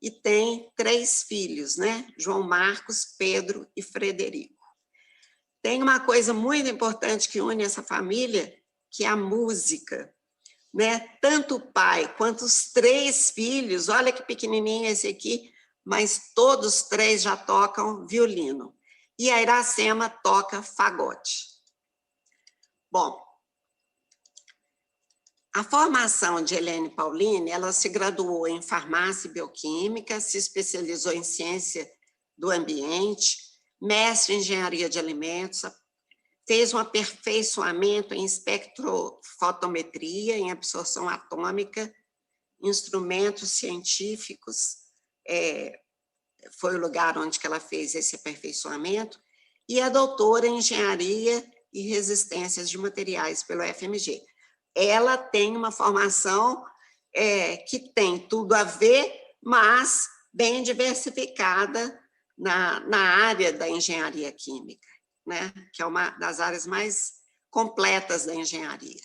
e tem 3 filhos, né? João Marcos, Pedro e Frederico. Tem uma coisa muito importante que une essa família, que é a música, né? Tanto o pai quanto os 3 filhos, olha que pequenininho esse aqui, mas todos 3 já tocam violino. E a Iracema toca fagote. Bom, a formação de Helene Paulini, ela se graduou em farmácia e bioquímica, se especializou em ciência do ambiente, mestre em engenharia de alimentos, fez um aperfeiçoamento em espectrofotometria, em absorção atômica, instrumentos científicos, foi o lugar onde ela fez esse aperfeiçoamento, e é doutora em engenharia e resistências de materiais pelo FMG. Ela tem uma formação que tem tudo a ver, mas bem diversificada na área da engenharia química, né? Que é uma das áreas mais completas da engenharia.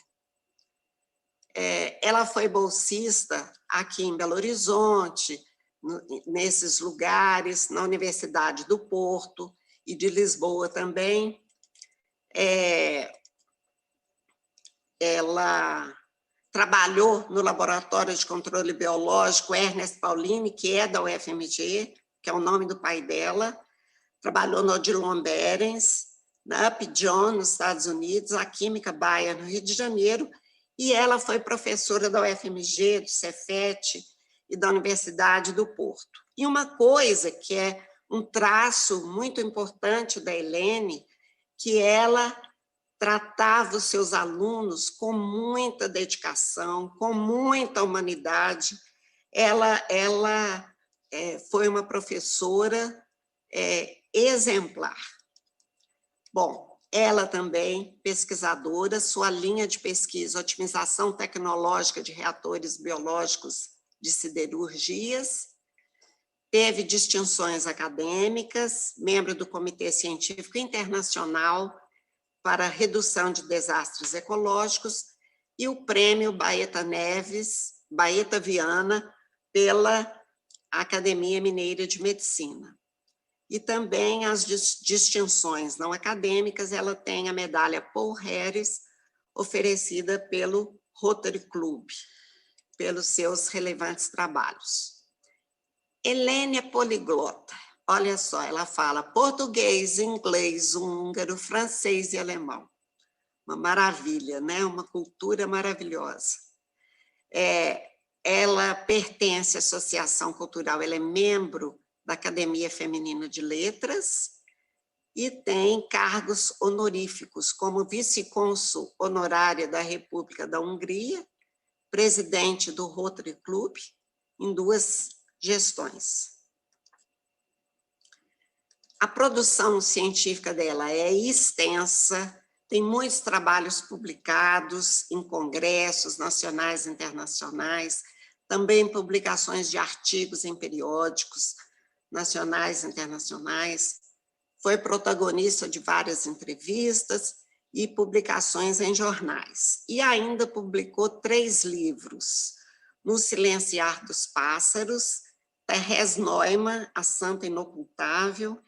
Ela foi bolsista aqui em Belo Horizonte, nesses lugares, na Universidade do Porto e de Lisboa também. Ela trabalhou no Laboratório de Controle Biológico Ernest Paulini, que é da UFMG, que é o nome do pai dela. Trabalhou no Odilon Berens, na Upjohn, nos Estados Unidos, a Química Bayer, no Rio de Janeiro, e ela foi professora da UFMG, do Cefet e da Universidade do Porto. E uma coisa que é um traço muito importante da Helene, que ela tratava os seus alunos com muita dedicação, com muita humanidade. Ela foi uma professora exemplar. Bom, ela também, pesquisadora, sua linha de pesquisa, otimização tecnológica de reatores biológicos de siderurgias, teve distinções acadêmicas, membro do Comitê Científico Internacional para a Redução de Desastres Ecológicos e o Prêmio Baeta Viana pela Academia Mineira de Medicina. E também as distinções não acadêmicas, ela tem a medalha Paul Harris, oferecida pelo Rotary Club, pelos seus relevantes trabalhos. Helene é poliglota. Olha só, ela fala português, inglês, húngaro, francês e alemão. Uma maravilha, né? Uma cultura maravilhosa. Ela pertence à Associação Cultural, ela é membro da Academia Feminina de Letras e tem cargos honoríficos como vice-cônsul honorária da República da Hungria, presidente do Rotary Club, em 2 gestões. A produção científica dela é extensa, tem muitos trabalhos publicados em congressos nacionais e internacionais, também publicações de artigos em periódicos nacionais e internacionais, foi protagonista de várias entrevistas e publicações em jornais, e ainda publicou 3 livros, No Silenciar dos Pássaros, Thérèse Neumann, A Santa Inocultável,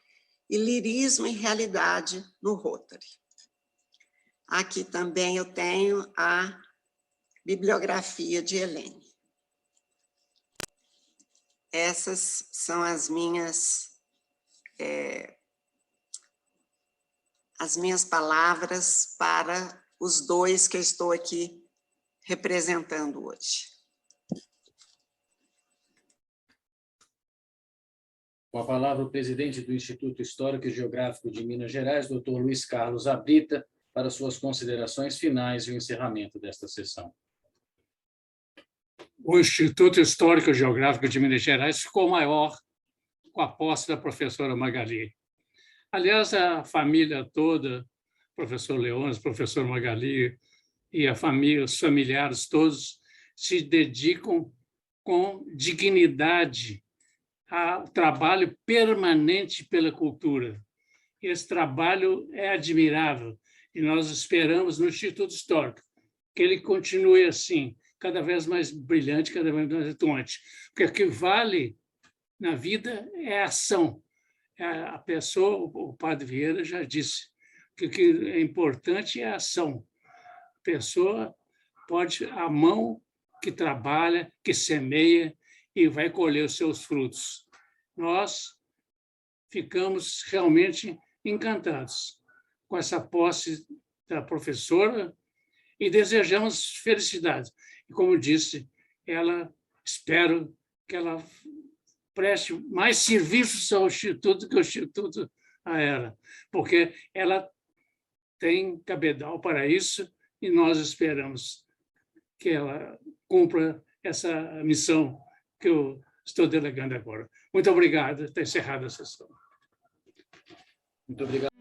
e Lirismo e Realidade no Rotary. Aqui também eu tenho a bibliografia de Helene. Essas são as minhas palavras para os 2 que eu estou aqui representando hoje. Com a palavra o presidente do Instituto Histórico e Geográfico de Minas Gerais, Dr. Luiz Carlos Abrita, para suas considerações finais e o encerramento desta sessão. o Instituto Histórico e Geográfico de Minas Gerais ficou maior com a posse da professora Magali. Aliás, a família toda, professor Leônidas, professor Magali e a família, os familiares todos, se dedicam com dignidade ao trabalho permanente pela cultura. Esse trabalho é admirável e nós esperamos no Instituto Histórico que ele continue assim, cada vez mais brilhante, cada vez mais atuante. Porque o que vale na vida é a ação. A pessoa, o padre Vieira já disse, que o que é importante é a ação. A pessoa pode, a mão que trabalha, que semeia e vai colher os seus frutos. Nós ficamos realmente encantados com essa posse da professora e desejamos felicidade. E, como disse, espero que ela preste mais serviços ao Instituto que o Instituto a ela, porque ela tem cabedal para isso e nós esperamos que ela cumpra essa missão que eu estou delegando agora. Muito obrigado. Está encerrada a sessão. Muito obrigado.